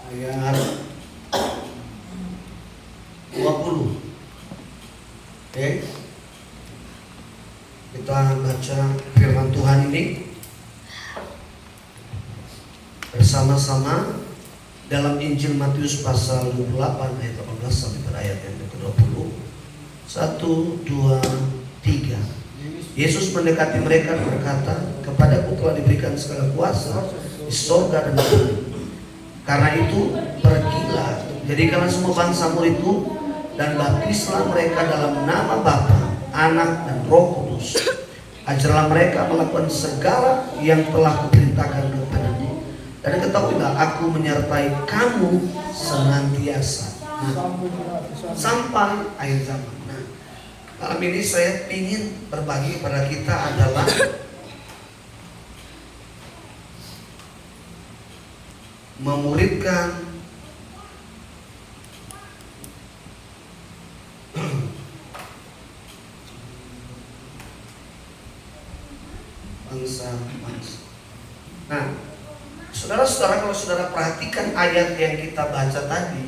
ayat 20. Oke. Kita baca firman Tuhan ini bersama-sama dalam Injil Matius pasal 28 ayat 18 sampai pada ayat yang ke-20. 1, 2, 3. Yesus mendekati mereka dan berkata, "Kepadaku telah diberikan segala kuasa di sorga dan di bumi. Karena itu pergilah, jadikanlah semua bangsa muridku dan baptislah mereka dalam nama Bapa, Anak dan Roh Kudus. Ajarlah mereka melakukan segala yang telah kuperintahkan kepadamu. Dan ketahuilah aku menyertai kamu senantiasa." Sampai akhir zaman. Nah, malam ini saya ingin berbagi pada kita adalah memuridkan bangsa-bangsa. Nah, saudara-saudara, kalau saudara perhatikan ayat yang kita baca tadi,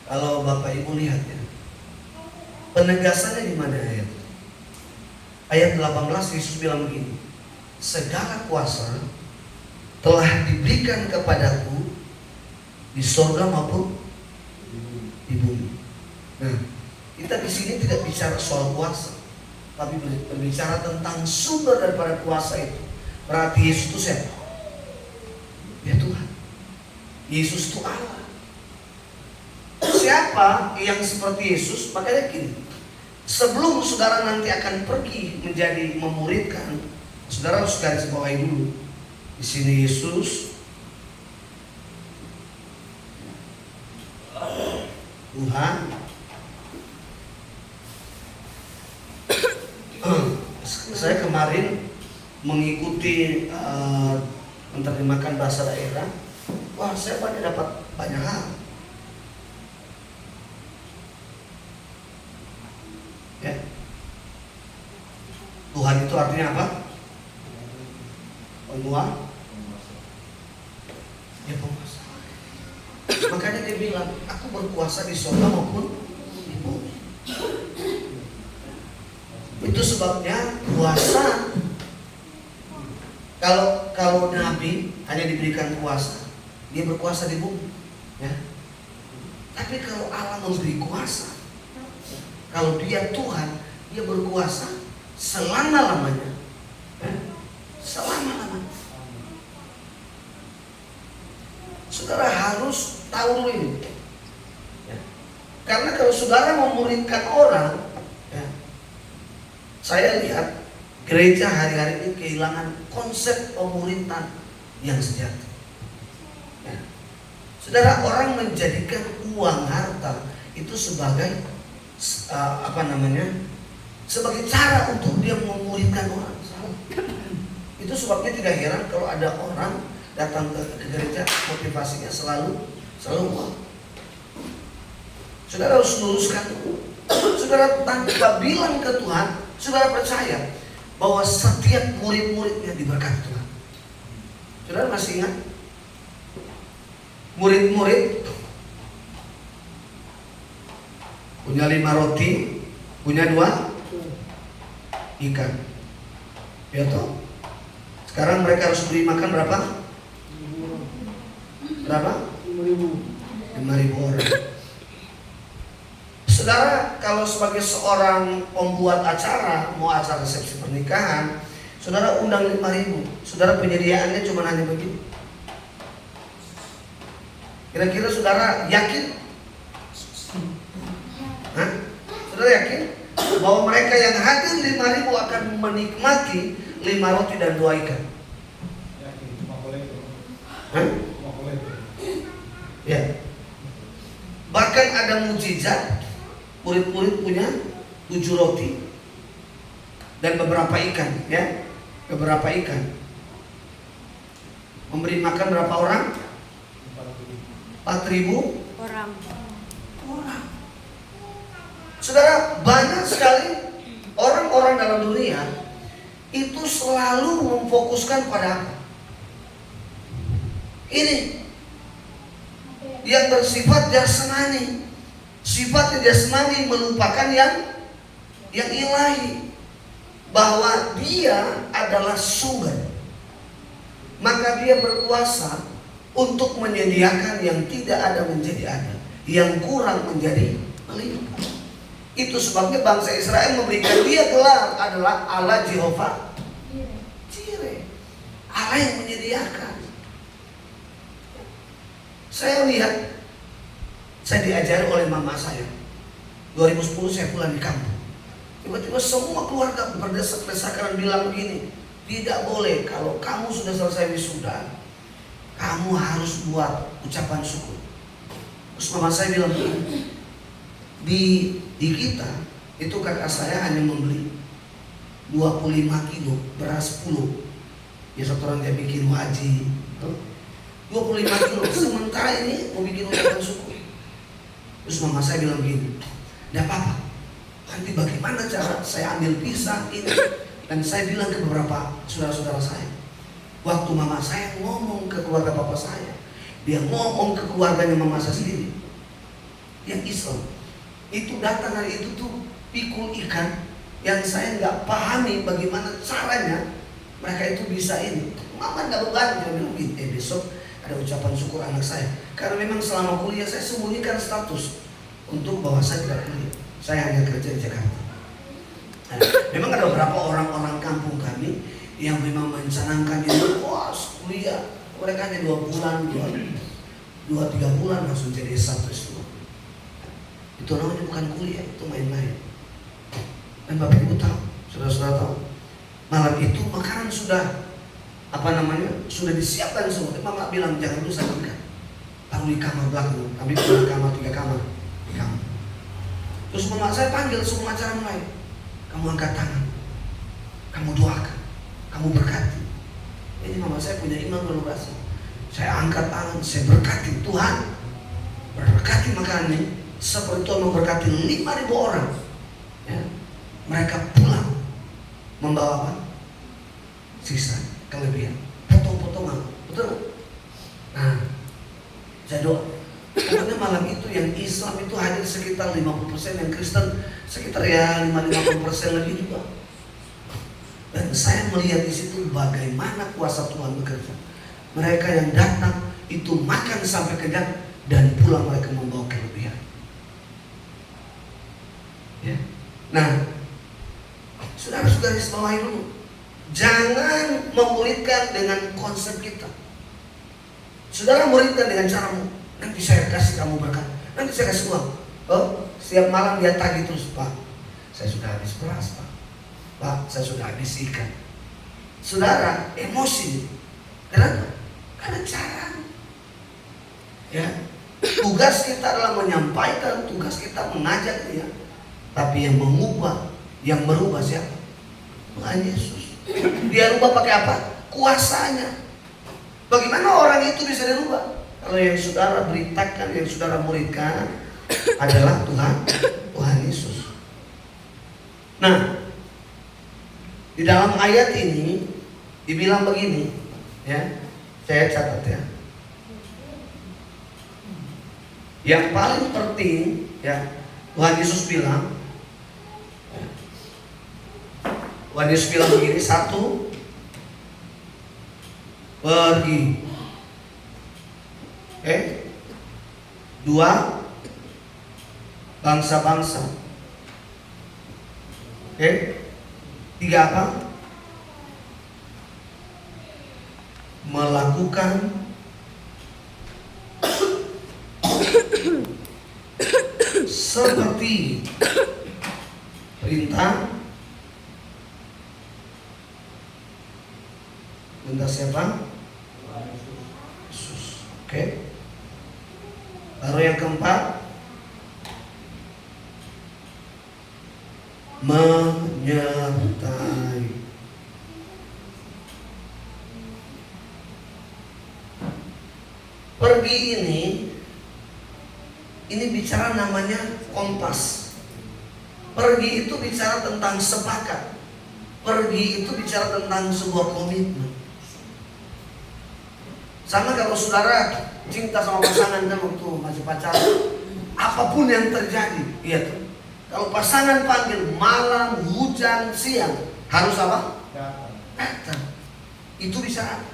kalau Bapak Ibu lihat ya, penegasannya di mana ayat? Ayat 18 Yesus bilang begini, "Segala kuasa telah diberikan kepadaku di sorga maupun di bumi." Nah, kita di sini tidak bicara soal kuasa, tapi berbicara tentang sumber daripada kuasa itu. Berarti Yesus itu siapa? Ya Tuhan. Yesus itu Allah. Siapa yang seperti Yesus? Makanya gini, sebelum saudara nanti akan pergi menjadi memuridkan, saudara harus garis bawahi dulu. Di sini Yesus Tuhan. Saya kemarin mengikuti menerjemahkan bahasa daerah. Wah, saya dapat banyak hal. Ya. Tuhan itu artinya apa? Penguasa. Ya, penguasa. Makanya dia bilang, "Aku berkuasa di surga maupun di bumi." Itu sebabnya kuasa. Kalau Nabi hanya diberikan kuasa, dia berkuasa di bumi, ya. Tapi kalau Allah memberi kuasa, kalau dia Tuhan, dia berkuasa selama-lamanya, ya. Selama-lamanya. Saudara harus tahu ini, ya. Karena kalau saudara memuridkan orang, ya, saya lihat gereja hari-hari ini kehilangan konsep pemuridan yang sejati. Ya. Saudara, orang menjadikan uang harta itu sebagai sebagai cara untuk dia memuridkan orang. Itu sebabnya tidak heran kalau ada orang datang ke gereja, motivasinya selalu uang. Saudara harus luruskan. Saudara tanpa bilang ke Tuhan, saudara percaya bahwa setiap murid-muridnya diberkati Tuhan. Saudara masih ingat? Murid-murid punya 5 roti, punya 2 ikan. Ya toh? Sekarang mereka harus beri makan berapa? Berapa? 5.000 orang. Saudara, kalau sebagai seorang pembuat acara, mau acara resepsi pernikahan, saudara undang 5.000. Saudara penyediaannya cuma hanya begini. Kira-kira saudara yakin? Hah? Saudara yakin bahwa mereka yang hadir 5.000 akan menikmati 5 roti dan 2 ikan? Hah? Ya. Bahkan ada mujizat, murid-murid punya 7 roti dan beberapa ikan, ya, beberapa ikan. Memberi makan berapa orang? 4.000 orang. Saudara, banyak sekali orang-orang dalam dunia itu selalu memfokuskan pada apa? Ini yang bersifat jasmani. Sifat jasmani melupakan yang ilahi, bahwa dia adalah sumber. Maka dia berkuasa untuk menyediakan yang tidak ada menjadi ada, yang kurang menjadi melimpah. Itu sebabnya bangsa Israel memberikan dia gelar adalah Allah Jehovah Jireh, Allah yang menyediakan. Saya lihat, saya diajari oleh mama saya. 2010 saya pulang di kampung. Tiba-tiba semua keluarga berdesak-desakan bilang begini, tidak boleh, kalau kamu sudah selesai wisuda, kamu harus buat ucapan syukur. Terus mama saya bilang begini, di kita itu kakak saya hanya membeli 25 kilo beras 10. Ya satu orang dia bikin wajib 25 kilo, sementara ini mau bikin ucapan syukur. Terus mama saya bilang begini, tidak apa-apa, nanti bagaimana cara saya ambil pisang ini. Dan saya bilang ke beberapa saudara-saudara saya, waktu mama saya ngomong ke keluarga papa saya, dia ngomong ke keluarganya mama saya sendiri yang Islam, itu datang hari itu tuh pikul ikan yang saya nggak pahami bagaimana caranya mereka itu bisa ini. Mama nggak beban, dia bilang besok ada ucapan syukur anak saya, karena memang selama kuliah saya sembunyikan status untuk bahwa saya tidak kuliah, saya hanya kerja di Jakarta. Nah, memang ada beberapa orang-orang kampung kami yang memang mencanangkan itu, wah kuliah, mereka hanya 2 bulan, 2-3 bulan langsung jadi S1 S2. Itu namanya bukan kuliah, itu main-main. Dan Bapak Ibu tahu, saudara-saudara tahu, malam itu makanan sudah sudah disiapkan semua. Mama bilang jangan dulu saya makan, taruh di kamar belakang. Kami punya kamar 3 kamar di kamar. Terus mama saya panggil semua acara mulai. Kamu angkat tangan, kamu doakan, kamu berkati. Ini mama saya punya iman luar biasa. Saya angkat tangan, saya berkati Tuhan, berkati makanan ini seperti Tuhan memberkati 5.000 orang. Ya. Mereka pulang membawa apa? Sisa kelebihan, potong-potongan, betul? Nah, saya doa. Pokoknya malam itu yang Islam itu hadir sekitar 50%, yang Kristen sekitar ya 50% lebih juga. Dan saya melihat di situ bagaimana kuasa Tuhan bekerja. Mereka yang datang itu makan sampai kenyang dan pulang mereka membawa kelebihan. Ya. Nah, saudara-saudari sebawahi dulu, jangan memuridkan dengan konsep kita. Saudara muridkan dengan caramu. Nanti saya kasih kamu berkat, nanti saya kasih uang. Oh, setiap malam dia tagih terus, Pak, saya sudah habis beras, Pak, saya sudah habis ikan. Saudara emosi. Kenapa? Karena cara. Ya, tugas kita adalah menyampaikan, tugas kita mengajak dia. Tapi yang mengubah, yang merubah siapa? Tuhan Yesus. Dia rubah pakai apa? Kuasanya. Bagaimana orang itu bisa dirubah? Kalau yang saudara beritakan, yang saudara muridkan adalah Tuhan Yesus. Nah, di dalam ayat ini dibilang begini, ya, saya catat ya. Yang paling penting, ya, Tuhan Yesus bilang, Tuhan Yesus bilang begini, 1, pergi. 2, bangsa-bangsa. 3 apa? Melakukan seperti perintah siapa? Yesus. Oke. Lalu yang keempat, menyertai. Pergi ini bicara namanya kompas. Pergi itu bicara tentang sepakat. Pergi itu bicara tentang sebuah komitmen. Sama kalau saudara cinta sama pasangan kan waktu masih pacaran, apapun yang terjadi, iya tuh. Kalau pasangan panggil malam, hujan, siang, harus apa? Datang. Itu bisa apa?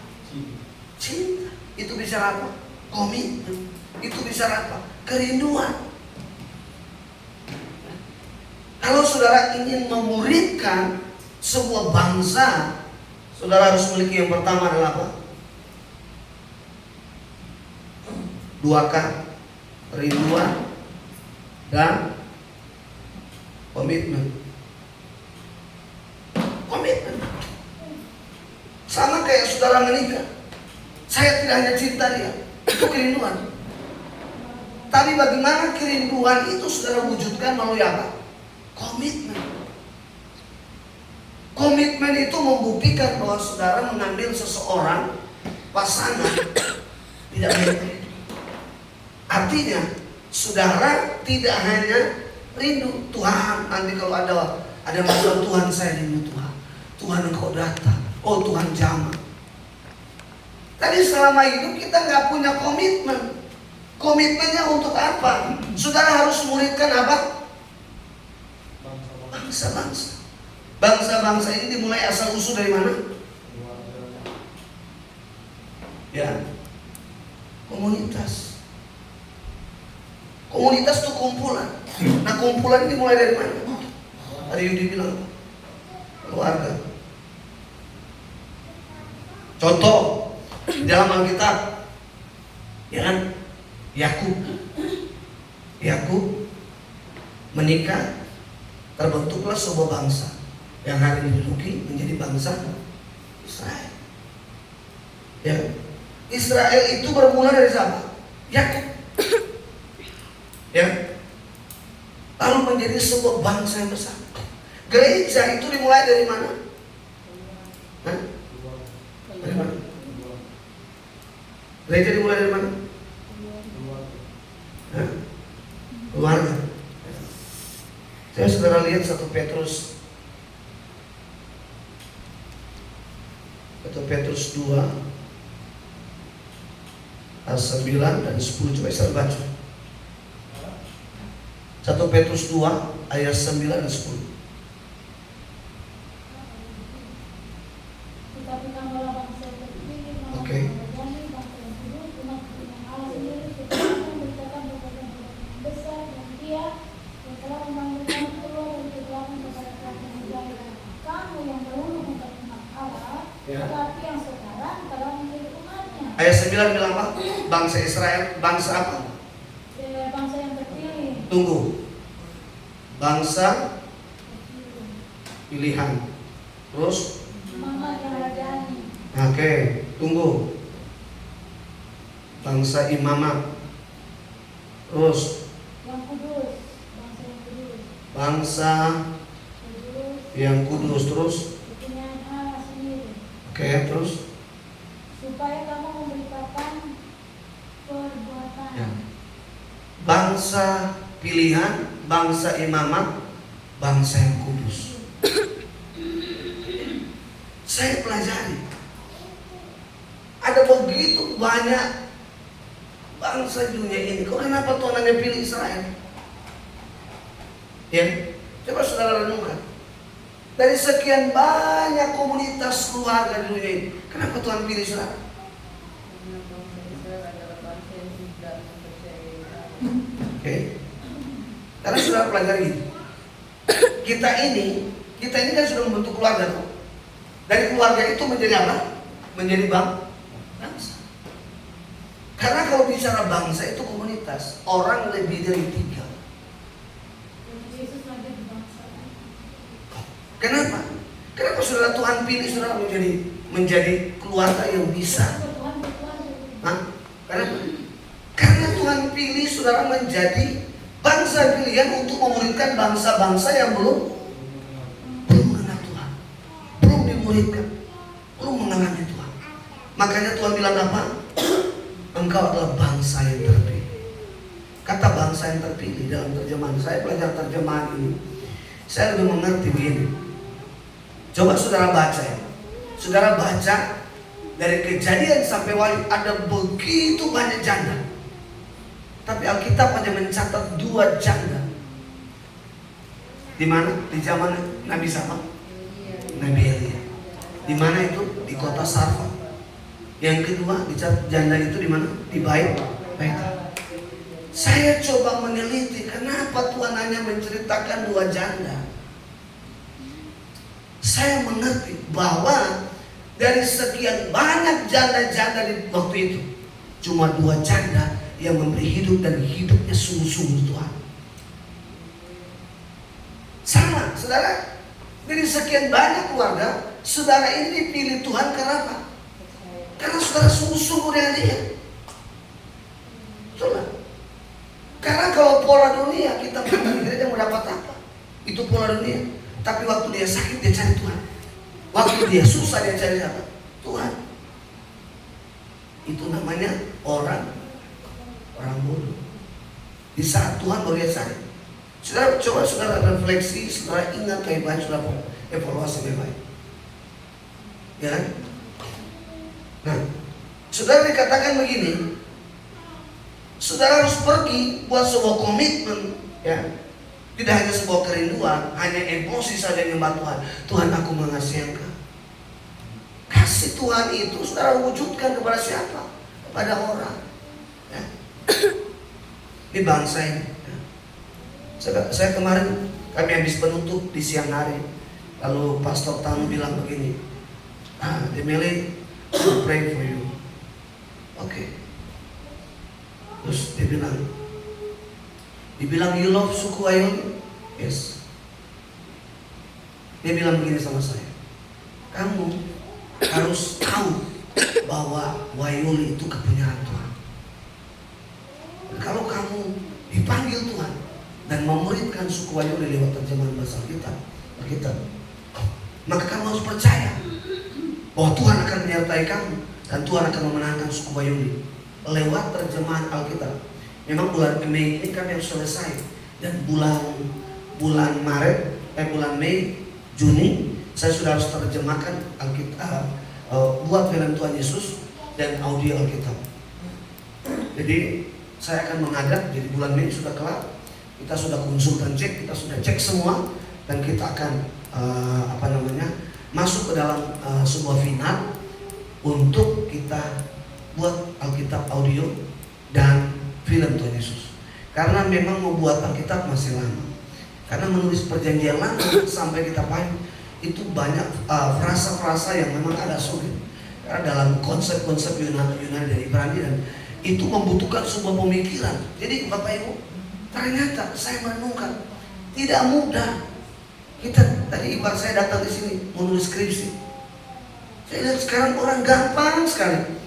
Cinta. Itu bisa apa? Komitmen. Itu bisa apa? Kerinduan. Kalau saudara ingin memuridkan sebuah bangsa, saudara harus memiliki yang pertama adalah apa? 2K, kerinduan dan komitmen. Komitmen. Sama kayak saudara menikah. Saya tidak hanya cinta dia, itu kerinduan. Tapi bagaimana kerinduan itu saudara wujudkan melalui apa? Komitmen. Komitmen itu membuktikan bahwa saudara mengambil seseorang, pasangan, tidak baik. Artinya, saudara tidak hanya rindu Tuhan. Nanti kalau ada masalah, Tuhan saya rindu Tuhan. Tuhan engkau datang. Oh Tuhan jamah. Tadi selama hidup kita nggak punya komitmen. Komitmennya untuk apa? Saudara harus muridkan apa? Bangsa-bangsa. Bangsa-bangsa ini dimulai asal usul dari mana? Ya, komunitas. Komunitas itu kumpulan. Nah kumpulan ini mulai dari mana? Tadi Yudi bilang keluarga. Contoh di dalam Alkitab, ya kan? Yakub menikah, terbentuklah sebuah bangsa yang hari ini diduduki menjadi bangsa Israel. Ya, Israel itu bermula dari siapa? Yakub. Ya, lalu menjadi sebuah bangsa yang besar. Gereja itu dimulai dari mana? Hah? Dari mana? Gereja dimulai dari mana? Hah? Keluarga. Saya saudara lihat 1 Petrus 2 ayat 9 dan 10, coba saya baca. 1 Petrus 2 ayat 9 dan 10. Oke. Ayat 9 bilang apa? Bangsa Israel, bangsa apa? Bangsa yang terpilih. Tunggu. Bangsa pilihan. Terus? Oke, tunggu. Bangsa imamat. Terus? Yang kudus. Bangsa yang kudus. Bangsa yang kudus. Terus? Kepunyaan Allah sendiri. Oke, terus? Supaya kamu memberitakan perbuatan. Ya. Bangsa pilihan, bangsa imamat, bangsa yang kudus. Saya pelajari, ada begitu banyak bangsa di dunia ini. Kok kenapa Tuhan hanya pilih Israel? Ya, coba saudara renungkan. Dari sekian banyak komunitas keluarga di dunia ini, kenapa Tuhan pilih Israel? Oke. Karena saudara pelajari, kita ini kan sudah membentuk keluarga. Dari keluarga itu menjadi apa? Menjadi bangsa. Karena kalau bicara bangsa itu komunitas, orang lebih dari 3. Kenapa? Kenapa saudara Tuhan pilih saudara menjadi keluarga yang bisa? Hah? Kenapa? Karena Tuhan pilih saudara menjadi bangsa pilihan untuk memuridkan bangsa-bangsa yang belum mengenal Tuhan, belum dimuridkan, belum mengalami Tuhan. Makanya Tuhan bilang apa? Engkau adalah bangsa yang terpilih. Kata bangsa yang terpilih dalam terjemahan, saya belajar terjemahan ini, saya lebih mengerti begini. Coba saudara baca ya. Saudara baca Dari Kejadian sampai Wahyu ada begitu banyak janda. Tapi Alkitab hanya mencatat 2 janda. Di mana? Di zaman Nabi siapa? Nabi Elia. Di mana itu? Di kota Sarfa. Yang kedua, dicatat janda itu di mana? Di Bait. Saya coba meneliti kenapa Tuhan hanya menceritakan 2 janda. Saya mengerti bahwa dari sekian banyak janda-janda di waktu itu, cuma 2 janda yang memberi hidup dan hidupnya sungguh-sungguh Tuhan. Sama, saudara. Dari sekian banyak keluarga, saudara ini dipilih Tuhan karena apa? Karena saudara sungguh-sungguh dengan Dia. Betul lah. Karena kalau pola dunia, kita berpikir gereja mau dapat apa? Itu pola dunia. Tapi waktu dia sakit, dia cari Tuhan. Waktu dia susah, dia cari apa? Tuhan. Itu namanya orang bodoh. Di saat Tuhan baru dia cari. Saudara, coba saudara refleksi, saudara ingat baik-baik, saudara evaluasi baik-baik. Ya kan? Nah, saudara dikatakan begini, saudara harus pergi buat sebuah komitmen, ya. Tidak hanya sebuah kerinduan, hanya emosi saja yang membantu Tuhan. Tuhan, aku mengasihi Engkau. Kasih Tuhan itu saudara wujudkan kepada siapa? Kepada orang. Ya. Ini bangsa ini. Ya. Saya kemarin, kami habis penutup di siang hari. Lalu Pastor Tanu bilang begini, Demele, I'll pray for you. Oke. Terus dia dibilang you love suku Wayuli? Yes. Dia bilang begini sama saya, kamu harus tahu bahwa Wayuli itu kepunyaan Tuhan. Dan kalau kamu dipanggil Tuhan dan memuridkan suku Wayuli lewat terjemahan bahasa Alkitab, maka kamu harus percaya bahwa Tuhan akan menyertai kamu dan Tuhan akan memenangkan suku Wayuli lewat terjemahan Alkitab. Memang bulan Mei ini kami harus selesai, dan bulan Mei, Juni saya sudah harus terjemahkan Alkitab, buat film Tuhan Yesus dan audio Alkitab. Jadi saya akan menghadap, jadi bulan Mei sudah kelar, kita sudah konsultan cek, kita sudah cek semua, dan kita akan masuk ke dalam sebuah final untuk kita buat Alkitab audio dan film Tuhan Yesus. Karena memang membuat Alkitab masih lama. Karena menulis perjanjian lama sampai kita paham itu banyak frasa-frasa yang memang agak sulit. Karena dalam konsep-konsep Yunani dan Ibrani, dan itu membutuhkan sebuah pemikiran. Jadi Bapak Ibu, ternyata saya merenungkan tidak mudah. Kita tadi ibarat saya datang di sini menulis skripsi. Saya lihat sekarang orang gampang sekali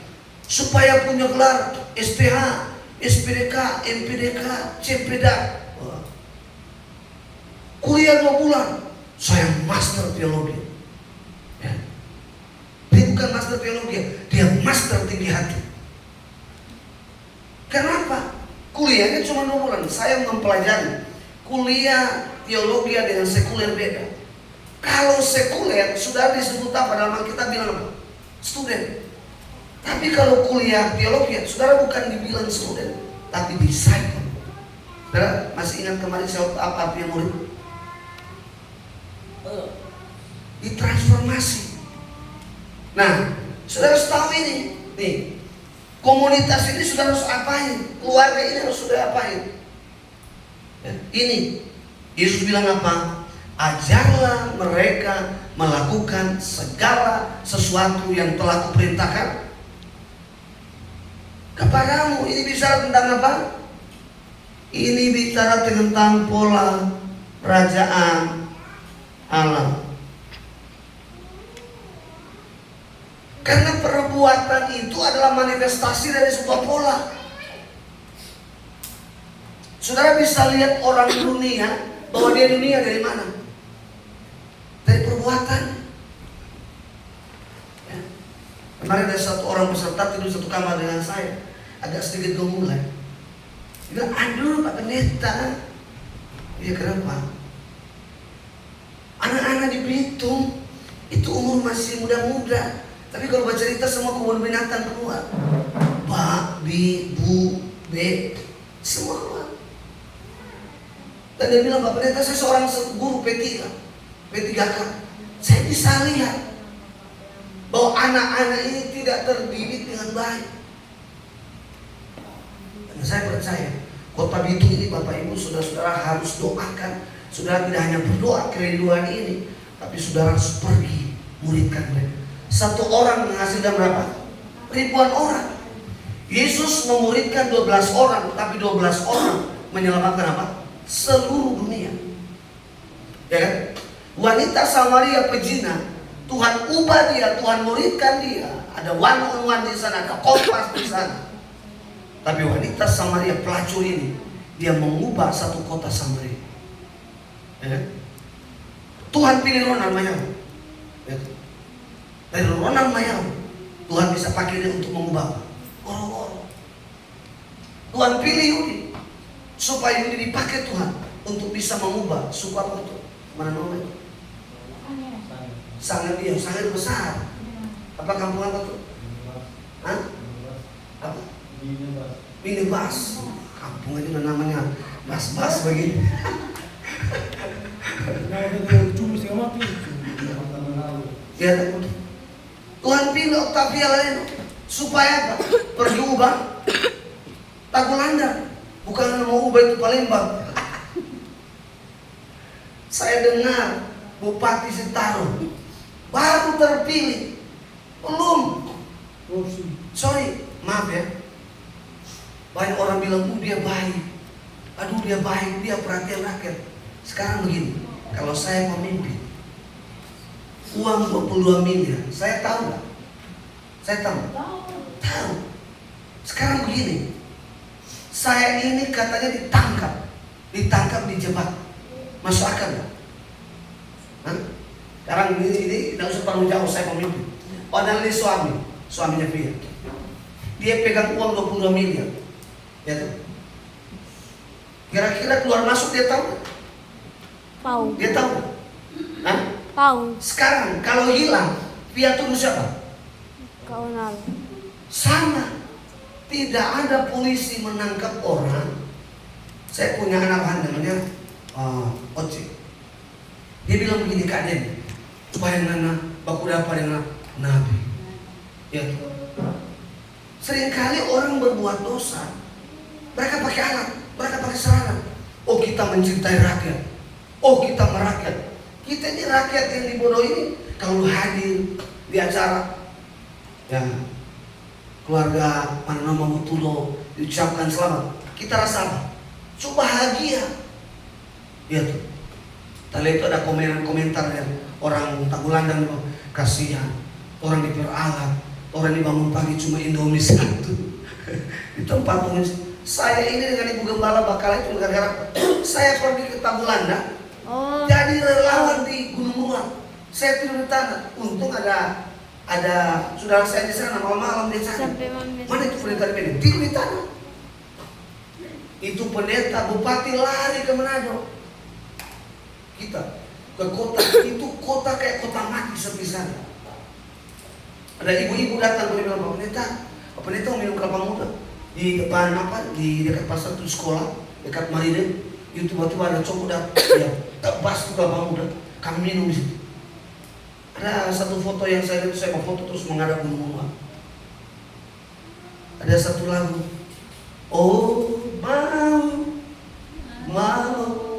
supaya punya gelar SPH, SPDK, MPDK, CPD. Kuliah 2 bulan, saya master teologi. Ya. Dia bukan master teologi, dia master tinggi hati. Kenapa? Kuliahnya cuma 2 bulan. Saya mempelajari kuliah teologi dengan sekuler beda. Kalau sekuler sudah disebut apa dalam Alkitab, bilang apa? Student. Tapi kalau kuliah teologi, saudara bukan dibilang student, tapi disciple. Saudara masih ingat kemarin saya apa artinya murid? Ditransformasi. Nah, saudara harus tahu ini. Nih, komunitas ini saudara harus apain? Keluarga ini harus saudara apain? Ya, ini Yesus bilang apa? Ajarlah mereka melakukan segala sesuatu yang telah kuperintahkan kepadamu. Ini bicara tentang apa? Ini bicara tentang pola kerajaan Allah. Karena perbuatan itu adalah manifestasi dari sebuah pola. Saudara bisa lihat orang dunia bahwa dia dunia dari mana? Dari perbuatan. Ya. Kemarin ada satu orang peserta tidur satu kamar dengan saya, agak sedikit gemulan. Dia bilang, aduh Pak Pendeta. Iya, kenapa? Anak-anak di Belitung itu umur masih muda-muda, Tapi kalau baca cerita semua kebun binatang keluar. Ba, bi, bu, be, semua keluar. Dan dia bilang, Pak Pendeta, saya seorang guru P3K. Saya bisa lihat bahwa anak-anak ini tidak terdidik dengan baik. Dan saya percaya Kota Bitung ini Bapak Ibu saudara-saudara harus doakan. Saudara tidak hanya berdoa kerinduan ini, tapi saudara harus pergi muridkan mereka. Satu orang menghasilkan berapa? Ribuan orang. Yesus memuridkan 12 orang, tapi 12 orang menyelamatkan apa? Seluruh dunia. Ya kan? Wanita Samaria pezina, Tuhan ubah dia, Tuhan muridkan dia. Ada one on one di sana, ada kompas di sana. Tapi wanita Samaria pelacur ini, dia mengubah satu kota Samaria. Ya. Tuhan pilih Ronald Mayau. Ya. Dari Ronald Mayau, Tuhan bisa pakai dia untuk mengubah orang-orang. Tuhan pilih Yudi, supaya Yudi dipakai Tuhan untuk bisa mengubah suku apa itu? Mana namanya? Sangat dia, sangat besar. Apa kampung apa tuh? Hah? Apa? Minibas. Kampung aja namanya bas-bas begini. Ya, Tuhan pilih Octavia Leno supaya apa? Pergi ubah Tagulandang, bukan mau ubah itu Palembang. Saya dengar Bupati Sitaro baru terpilih, belum. Sorry, maaf ya. Banyak orang bilang, dia baik. Aduh dia baik, dia perhatian rakyat. Sekarang begini, kalau saya memimpin, uang 22 miliar, saya tahu nggak? Saya tahu. Tahu. Sekarang begini, saya ini katanya ditangkap, dijebak. Masuk akal nggak? Sekarang ini tidak usah terlalu jauh, saya pemimpin. Padahal ini suaminya Fia. Dia pegang uang 22 miliar. Ya tuh. Kira-kira keluar masuk dia tahu? Tahu. Dia tahu? Hah? Tahu. Sekarang kalau hilang, Fia tuduh siapa? Kaunal. Sama. Tidak ada polisi menangkap orang. Saya punya anak namanya Oce. Dia bilang begini, Kak Den, supaya nana baku dapat dengan Nabi. Ya. Seringkali orang berbuat dosa, mereka pakai alat, mereka pakai sarana. Oh kita mencintai rakyat, oh kita merakyat. Kita ini rakyat yang dibodohi ini kalau hadir di acara, ya keluarga Manama Mutulo diucapkan selamat, kita rasa apa? So bahagia. Ya tuh. Tadi itu ada komentar yang orang Tagulandang bilang, kasihan, orang diperalat, orang dibangun pagi cuma Indomie satu. Di tempat pengungsi. Saya ini dengan Ibu Gembala bakal itu gara-gara saya pergi ke Tagulandang, jadi relawan di Gunung Ruang. Saya tidur di tanah. Untung ada saudara saya di sana malam-malam di sana. Mana itu pendeta di tidur di tanah. Itu pendeta bupati lari ke Manado. Kita ke kota itu kota kayak kota mati sepi sana. Ada ibu-ibu datang ke bilang, Pak pendeta mau minum kelapa muda di depan di dekat pasar itu sekolah dekat Marine. Itu tiba-tiba ada cowok ya tebas tuh kelapa muda, kami minum di situ. Ada satu foto yang saya lihat, saya mau foto terus menghadap Gunung Ruang. Ada satu lagu, oh mau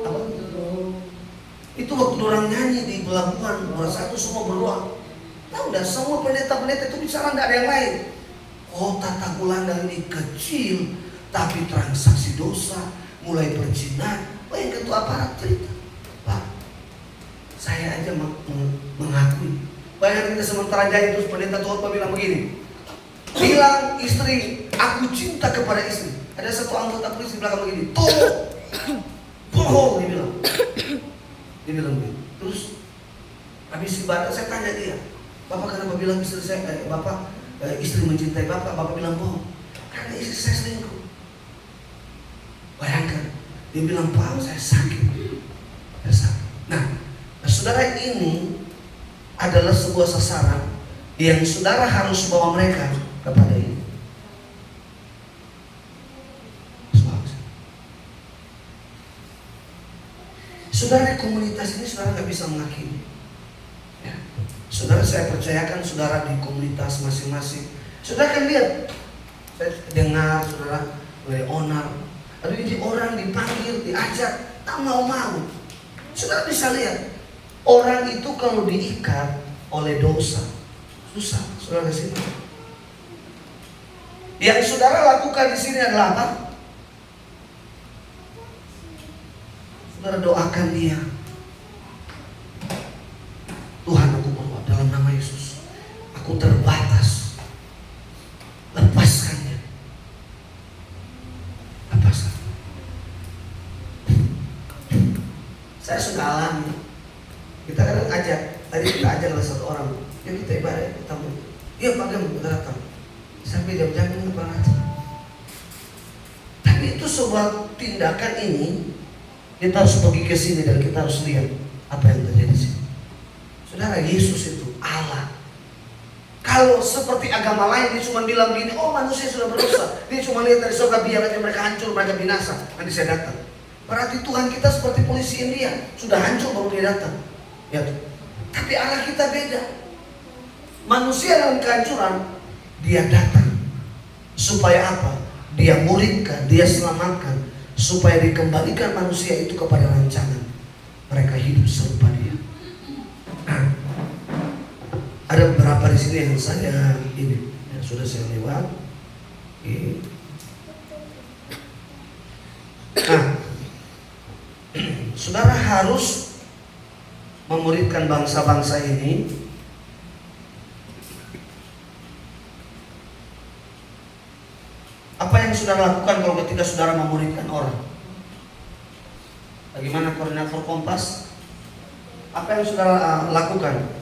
apa? Itu waktu orang nyanyi di pelabuhan nomor 1 semua berdoa. Tahu dah semua pendeta-pendeta itu bicara tidak ada yang lain. Kota Tagulandang ini kecil, tapi transaksi dosa, mulai perzinahan. Yang ketua aparat cerita, Pak, saya aja mengakui. Bayangkan kita sementara jadi terus pendeta tua bilang begini, bilang istri, aku cinta kepada istri. Ada satu anggota polisi di belakang begini, bohong, dia bilang begini. Terus habis ibadah saya tanya dia, Bapak kenapa bilang istri saya, Bapak istri mencintai Bapak bilang bohong. Karena istri saya selingkuh. Bayangkan, dia bilang Pak saya sakit. Nah, saudara ini adalah sebuah sasaran yang saudara harus bawa mereka kepada ini. Saudara di komunitas ini saudara nggak bisa menghakimi. Ya. Saudara, saya percayakan saudara di komunitas masing-masing. Saudara kan lihat, saya dengar saudara oleh owner, aduh ini orang dipanggil, diajak, tak mau-mau. Saudara bisa lihat, orang itu kalau diikat oleh dosa, susah. Saudara ke sini. Yang saudara lakukan di sini adalah apa? Saudara doakan dia. Tuhan, aku berdoa dalam nama Yesus, aku terbatas, lepaskan dia, lepaskan. Saya sudah alami. Kita kadang ajak, tadi kita ajak oleh satu orang, yuk kita ibadah, kita mau, iya Pak Gem, kita datang. Sampai jam-jam ini pernah datang. Tapi itu sebuah tindakan ini, kita harus pergi ke sini dan kita harus lihat apa yang terjadi di sini. Saudara, Yesus itu Allah. Kalau seperti agama lain dia cuma bilang gini, oh manusia sudah berdosa, dia cuma lihat dari surga, biar aja mereka hancur, mereka binasa, nanti saya datang. Berarti Tuhan kita seperti polisi India, sudah hancur baru dia datang. Ya, tapi Allah kita beda. Manusia dalam kehancuran, dia datang. Supaya apa? Dia muridkan, dia selamatkan, supaya dikembalikan manusia itu kepada rancangan. Mereka hidup serupa dia. Nah, ada beberapa di sini yang saya ini ya, sudah saya lewat. Nah, saudara harus memuridkan bangsa-bangsa ini. Apa yang saudara lakukan kalau ketika saudara memuridkan orang? Bagaimana koordinator Kompas? Apa yang saudara lakukan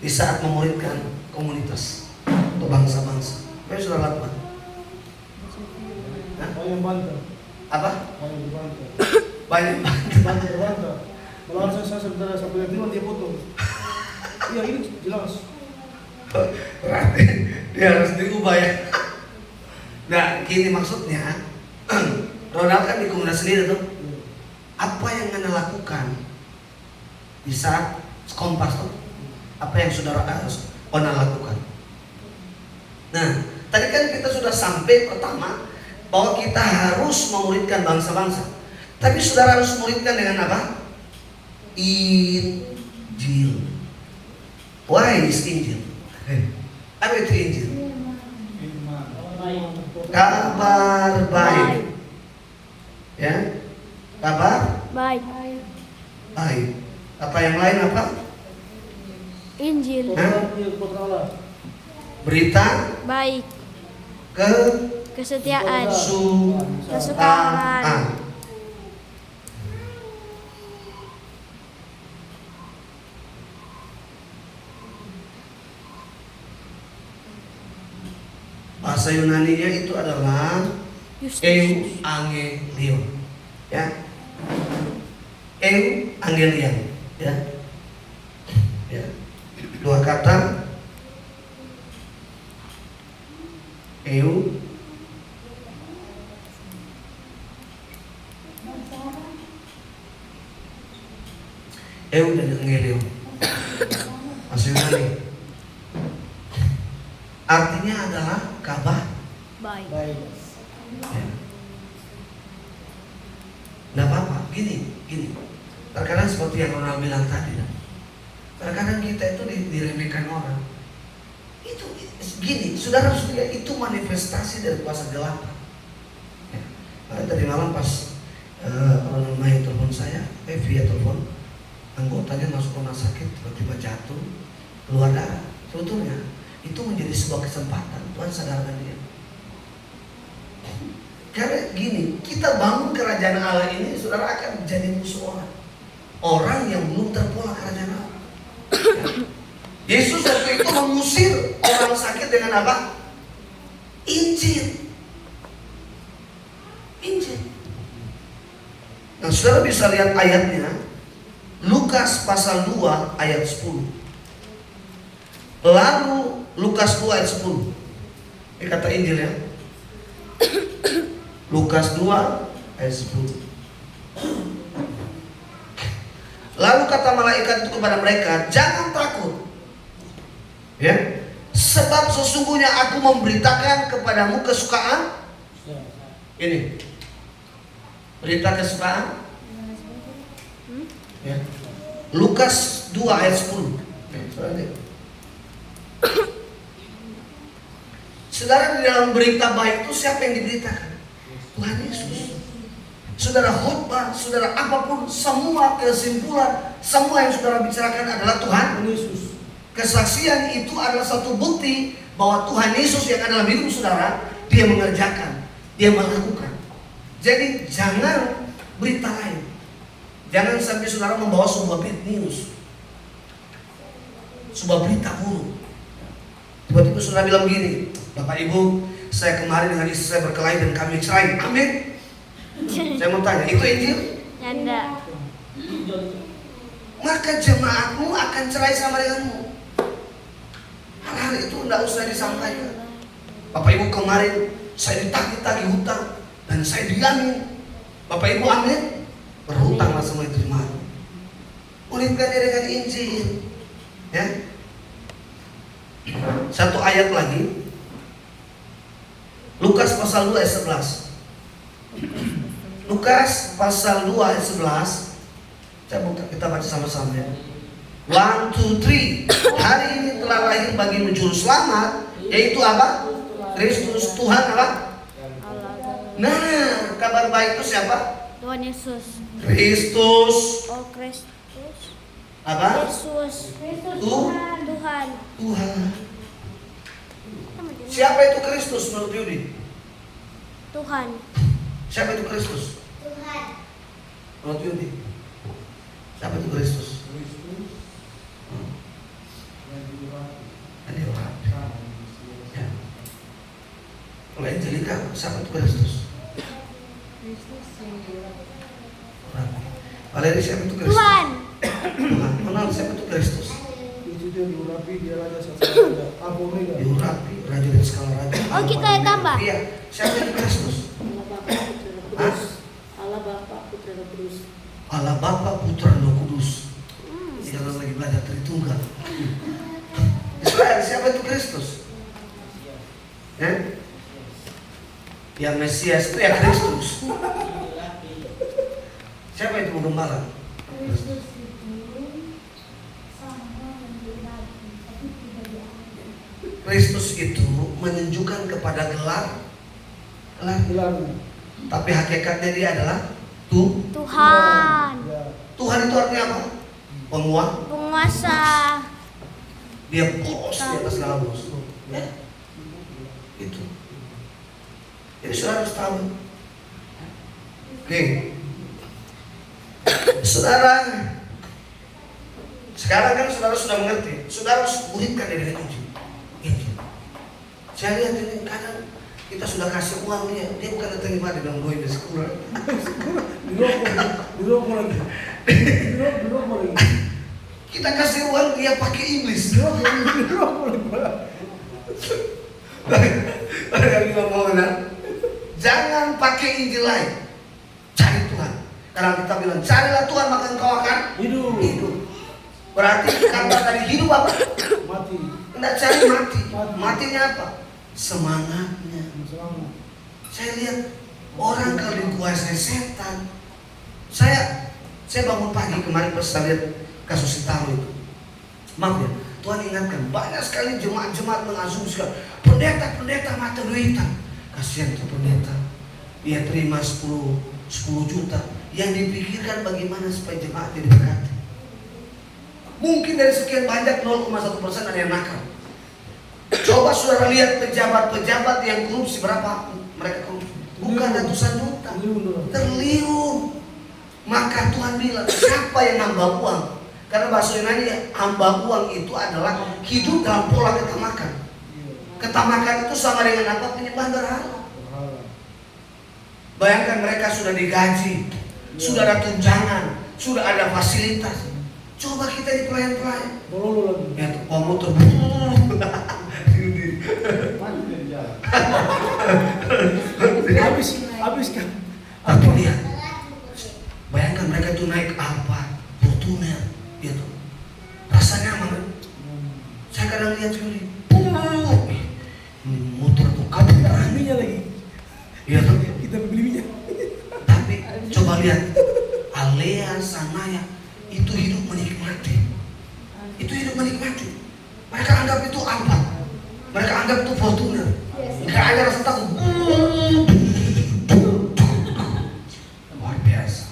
di saat memuridkan komunitas atau bangsa-bangsa? Apa yang saudara lakukan? Banyak bantah. Apa? Banyak bantah. Banyak Bantah. Kalau saya saudara sampai bilang dia potong. Iya ini jelas. berarti dia harus diubah ya. Nah, gini maksudnya, Ronald kan di komunitas sendiri tuh. Apa yang Anda lakukan di saat Kompas tuh? Apa yang saudara harus Anda lakukan? Nah, tadi kan kita sudah sampai pertama bahwa kita harus memuridkan bangsa-bangsa. Tapi saudara harus memuridkan dengan apa? Injil. Why is Injil? Apa itu Injil? Kabar baik. Ya, kabar Baik. baik. Kata yang lain apa? Injil. Berita Baik. Kesetiaan. Kesukaan. Bahasa Yunani-nya itu adalah euangelion, ya. Euangelion, ya. Ya. Dua kata eu dan angelion. Bahasa Yunani. Artinya adalah kabar Baik. ya. Nggak apa-apa, gini. Terkadang seperti yang Ronald bilang tadi, terkadang kita itu diremehkan orang. Itu gini, saudara harus lihat itu manifestasi dari kuasa gelap. Ya. Tadi malam pas orang rumah yang telepon saya, via telepon, anggotanya masuk rumah sakit, tiba-tiba jatuh, keluar darah. Sebetulnya itu menjadi sebuah kesempatan Tuhan sadarkan dia. Karena gini, kita bangun kerajaan Allah ini, saudara akan jadi musuh orang yang belum terpola kerajaan Allah. Yesus waktu itu mengusir orang sakit dengan apa? Injil. Nah, saudara bisa lihat ayatnya, Lukas pasal 2 ayat 10. Lalu Lukas 2 ayat 10. Ini kata Injil ya. Lukas 2 ayat 10. Lalu kata malaikat itu kepada mereka, jangan takut. Ya. Sebab sesungguhnya aku memberitakan kepadamu kesukaan. Ini. Berita kesukaan. Ya. Lukas 2 ayat 10. Saudara, di dalam berita baik itu siapa yang diberitakan? Tuhan Yesus. Saudara khotbah, saudara apapun, semua kesimpulan, semua yang saudara bicarakan adalah Tuhan Yesus. Kesaksian itu adalah satu bukti bahwa Tuhan Yesus yang ada dalam hidup saudara, Dia mengerjakan, Dia melakukan. Jadi jangan berita lain. Jangan sampai saudara membawa sebuah bad news, sebuah berita buruk. Tiba-tiba saudara bilang begini, Bapak Ibu, saya kemarin dengan istri saya berkelahi dan kami cerai. Amin. Saya mau tanya, itu Injil? Nyanda. Maka jemaatmu akan cerai sama denganmu. Hal-hal itu tidak usah disampaikan. Bapak Ibu, kemarin saya ditagih-tagih hutang dan saya diamin. Bapak Ibu, amin. Berhutanglah sama itu jemaat. Ulitkannya dengan Injil. Ya. Satu ayat lagi. Lukas pasal 2 ayat 11. Lukas pasal 2 ayat 11. Kita baca sama-sama ya. 1, 2, 3. Hari ini telah lahir bagimu juru selamat, yaitu apa? Kristus Tuhan apa? Nah, kabar baik itu siapa? Tuhan Yesus. Kristus. Oh, Kristus. Apa? Yesus. Tuhan. Tuhan. Tuhan. Siapa itu Kristus menurut Yudi? Tuhan. Siapa itu Kristus? Tuhan. Menurut Yudi? Siapa itu Kristus? Ada orang. Ya. Kalau Angelika, siapa itu Kristus? Valeri, siapa itu Kristus? Tuhan. Tuhan. Kenal siapa itu Kristus? Itu dia diurapi, dia raja satu-satunya. Alfa Omega. Diurapi, raja dari skala raja. Oh, kita yang tambah. Iya. Siapa itu Kristus? Hah? Allah Bapa Putra Roh Kudus. Allah Bapa, Putra, Roh Kudus. Jangan lagi belajar Tritunggal. Israel, siapa itu Kristus? Ya? Yang Mesias itu ya Kristus. Siapa itu penggembala? Kristus itu sama menjadi nabi, tapi tidak diangkat. Kristus itu menunjukkan kepada gelar. Gelar. Tapi hakikatnya dia adalah Tuhan. Ya. Tuhan itu artinya apa? Penguasa. Dia bos di atas segala bos. Ya. Itu. Jadi saudara harus tahu. Oke. Saudara, sekarang kan saudara sudah mengerti. Saudara harus muridkan dengan Injil. Injil. Saya lihat ini kadang kita sudah kasih uang dia bukan datang ibadah dong, gue di sekolah. Dirokok lagi. Dirokok lagi. Kita kasih uang dia pakai iblis. Dirokok lagi. Jangan pakai Injil lain. Cari Tuhan. Karena kita bilang carilah Tuhan maka engkau akan hidup. Berarti kata dari hidup apa? Mati. Tidak cari mati. Matinya apa? Semangatnya. Semangat. Saya lihat orang kalau dikuasai setan. Saya bangun pagi kemarin pas saya lihat kasus Sitaru itu. Maaf ya, Tuhan ingatkan banyak sekali jemaat-jemaat mengasumsikan pendeta mata duitan. Kasihan tuh pendeta. Dia terima 10 juta. Yang dipikirkan bagaimana supaya jemaat diberkati. Mungkin dari sekian banyak 0,1% ada yang nakal. Coba saudara lihat pejabat-pejabat yang korupsi, berapa mereka korupsi? Bukan ratusan juta, triliun. Maka Tuhan bilang, siapa yang nambah uang? Karena bahasa Yunani, hamba uang itu adalah hidup dalam pola ketamakan. Ketamakan itu sama dengan apa? Penyembahan berhala. Bayangkan mereka sudah digaji, sudah ada tunjangan, sudah ada fasilitas. Coba kita di pelayan-pelayan. Tolong lagi. Ya tuh komuter. Mati dari jalan. Habis kan. Tapi lihat, bayangkan mereka itu naik apa, Fortuner, gitu. Rasanya nyaman. Saya kadang lihat sekali, motor tuh kabur berani. Minyak lagi. Iya tuh. Kita beli minyak. Tapi coba lihat, Alea Sanaya itu hidup menikmati. Itu hidup menikmati. Mereka anggap itu apa? Mereka anggap itu Fortuner. Mereka ada rasa takut. Luar biasa.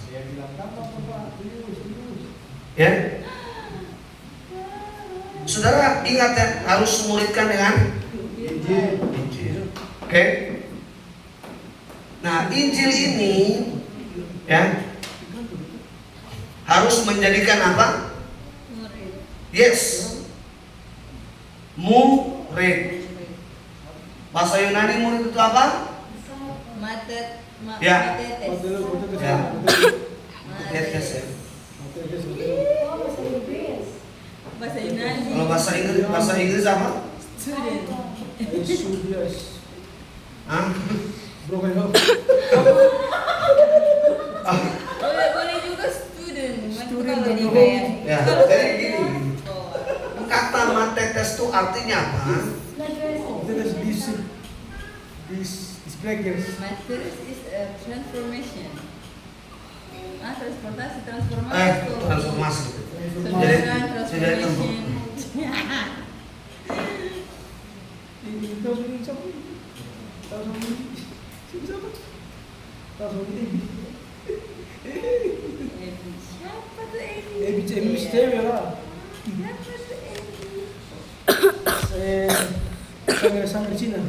Ya. Saudara ingat ya, harus muridkan dengan Injil. Oke. Nah, Injil ini ya harus menjadikan apa? Yes. Murid. Bahasa Yunani murid itu apa? Matet. Ya. Ya. Yes, ya. Bahasa Yunani. Kalau bahasa Inggris apa? Student. Yesus. Hah? Broken home. Boleh juga student. Student Kalau dong. dibayar. Ya, jadi gini. Kata matetes itu artinya apa? This breakers. Matters is a transformation. Transportasi, transformasi. Transformasi. Saudara, Jadi transformation. Ini tahu ini siapa? Tahu ini siapa? Tahu ini. Siapa tuh ini? Ebi cewek lah. Siapa tuh ini? Saya sampai Cina.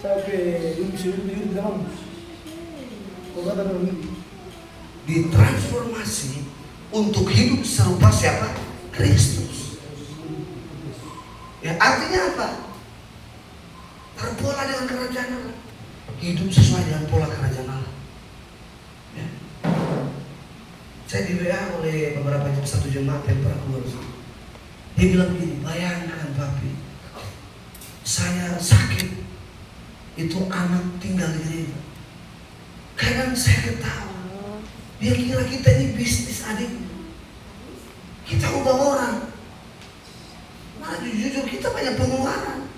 Sampai di dalam. Kau kata dong. Ditransformasi untuk hidup serupa siapa? Kristus. Ya, artinya apa? Terpola dengan kerajaan Allah. Hidup sesuai dengan pola kerajaan Allah. Ya. Saya di WA oleh satu jemaat yang pernah keluar sini. Dia bilang begini, bayangkan papi, saya sakit, itu anak tinggal di gereja. Kadang saya ketawa. Dia kira kita ini bisnis adik. Kita ubah orang. Nah jujur kita banyak pengeluaran.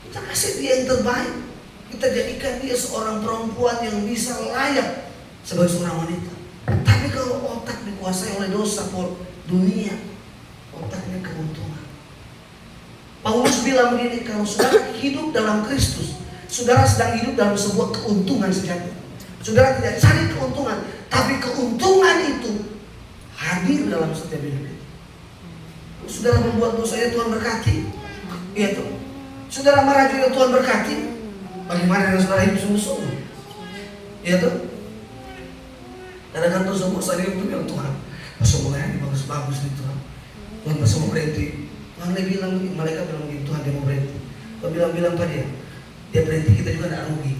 Kita kasih dia yang terbaik. Kita jadikan dia seorang perempuan yang bisa layak sebagai seorang wanita. Tapi kalau otak dikuasai oleh dosa dunia, otaknya keuntungan. Paulus bilang begini, kalau saudara hidup dalam Kristus, saudara sedang hidup dalam sebuah keuntungan sejati. Saudara tidak cari keuntungan, tapi keuntungan itu hadir dalam setiap hidup kita. Saudara membuat dosanya Tuhan berkati, iya tuh. Saudara marah juga Tuhan berkati. Bagaimana dengan saudara hidup sungguh-sungguh? Iya tuh. Kadang-kadang tuh semua saya itu bilang Tuhan, semuanya ini bagus-bagus nih Tuhan. Tuhan bersama berhenti. Tuhan dia bilang, mereka bilang begini, Tuhan dia mau berhenti. Tuhan bilang pada dia berhenti, kita juga tidak rugi.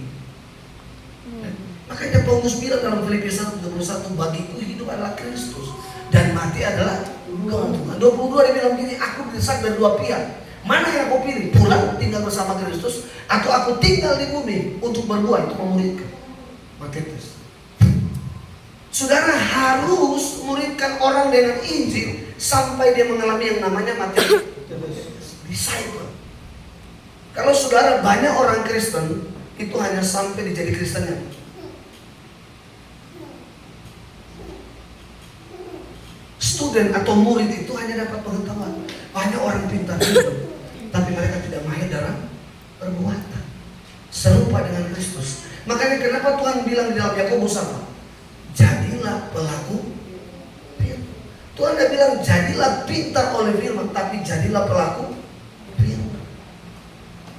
Makanya Paulus bilang dalam Filipi 1:21, bagiku hidup adalah Kristus dan mati adalah keuntungan. 22 dia bilang begini, aku didesak dari dua pihak. Mana yang aku pilih? Pulang tinggal bersama Kristus atau aku tinggal di bumi untuk berbuah, itu memuridkan. Matetes. Saudara harus muridkan orang dengan Injil sampai dia mengalami yang namanya matetes. Disciple. Kalau saudara banyak orang Kristen itu hanya sampai dijadi Kristennya. Student atau murid itu hanya dapat pengetahuan. Banyak orang pintar itu, tapi mereka tidak mahir dalam perbuatan. Serupa dengan Kristus. Makanya kenapa Tuhan bilang di dalam Yakobus apa? Jadilah pelaku firman. Tuhan tidak bilang jadilah pintar oleh firman, tapi jadilah pelaku firman.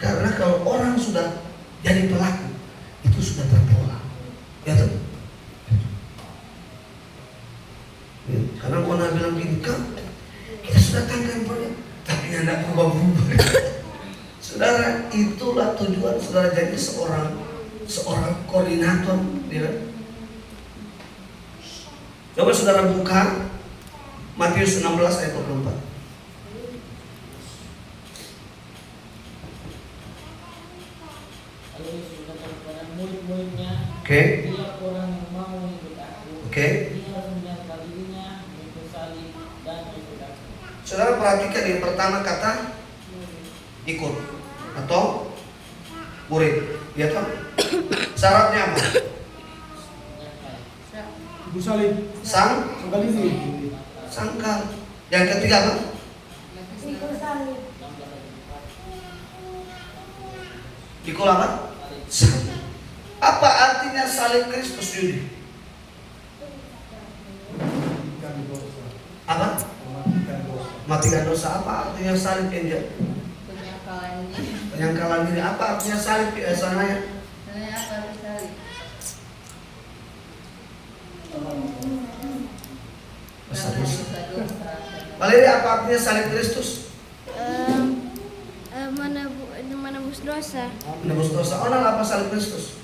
Karena kalau orang sudah jadi pelaku, itu sudah terpola. Ya tuh. Karena Mona bilang gini, kita sudah tangkan proyek, tapi tidak berubah-ubah. Saudara, itulah tujuan saudara jadi seorang koordinator. Ya. Coba saudara buka Matius 16 ayat 24. Yesus berkata kepada murid-muridnya, Oke. "Tiap orang yang mau mengikut aku, Oke. dia harus menyangkal dirinya, memikul salib dan mengikut aku." Saudara perhatikan yang pertama kata ikut atau murid. Ya toh? Syaratnya apa? Menyangkal. Ibu salib. Sangkal ini. Sangkal. Yang ketiga apa? Ikut salib. Pikul apa? Salib. Apa artinya salib Kristus Yudi? Matikan dosa. Apa? Mematikan dosa. Matikan dosa. Apa artinya salib Angel? Penyangkalan ini. Penyangkalan diri. Apa artinya salib biasanya? Sebenarnya apa itu salib? Dosa dosa. Dosa. Valeri, apa artinya salib Kristus? Menebus dosa. Menebus dosa. Onal apa salib Kristus?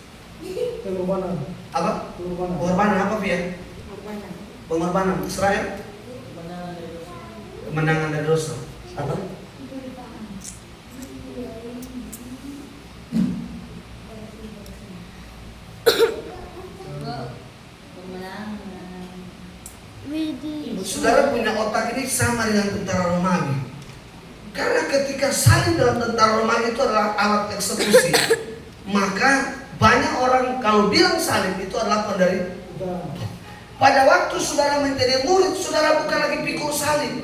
Pengorbanan. Apa? Pengorbanan. Pengorbanan apa Via? Pengorbanan. Israel? Kemenangan dari dosa. Kemenangan dari dosa. Apa? Kemenangan. Widih. Saudara punya otak ini sama dengan tentara Romawi. Karena ketika salib dalam tentara Romawi itu adalah alat eksekusi, maka banyak orang kalau bilang salib itu adalah penderita. Pada waktu saudara menjadi murid, saudara bukan lagi pikul salib,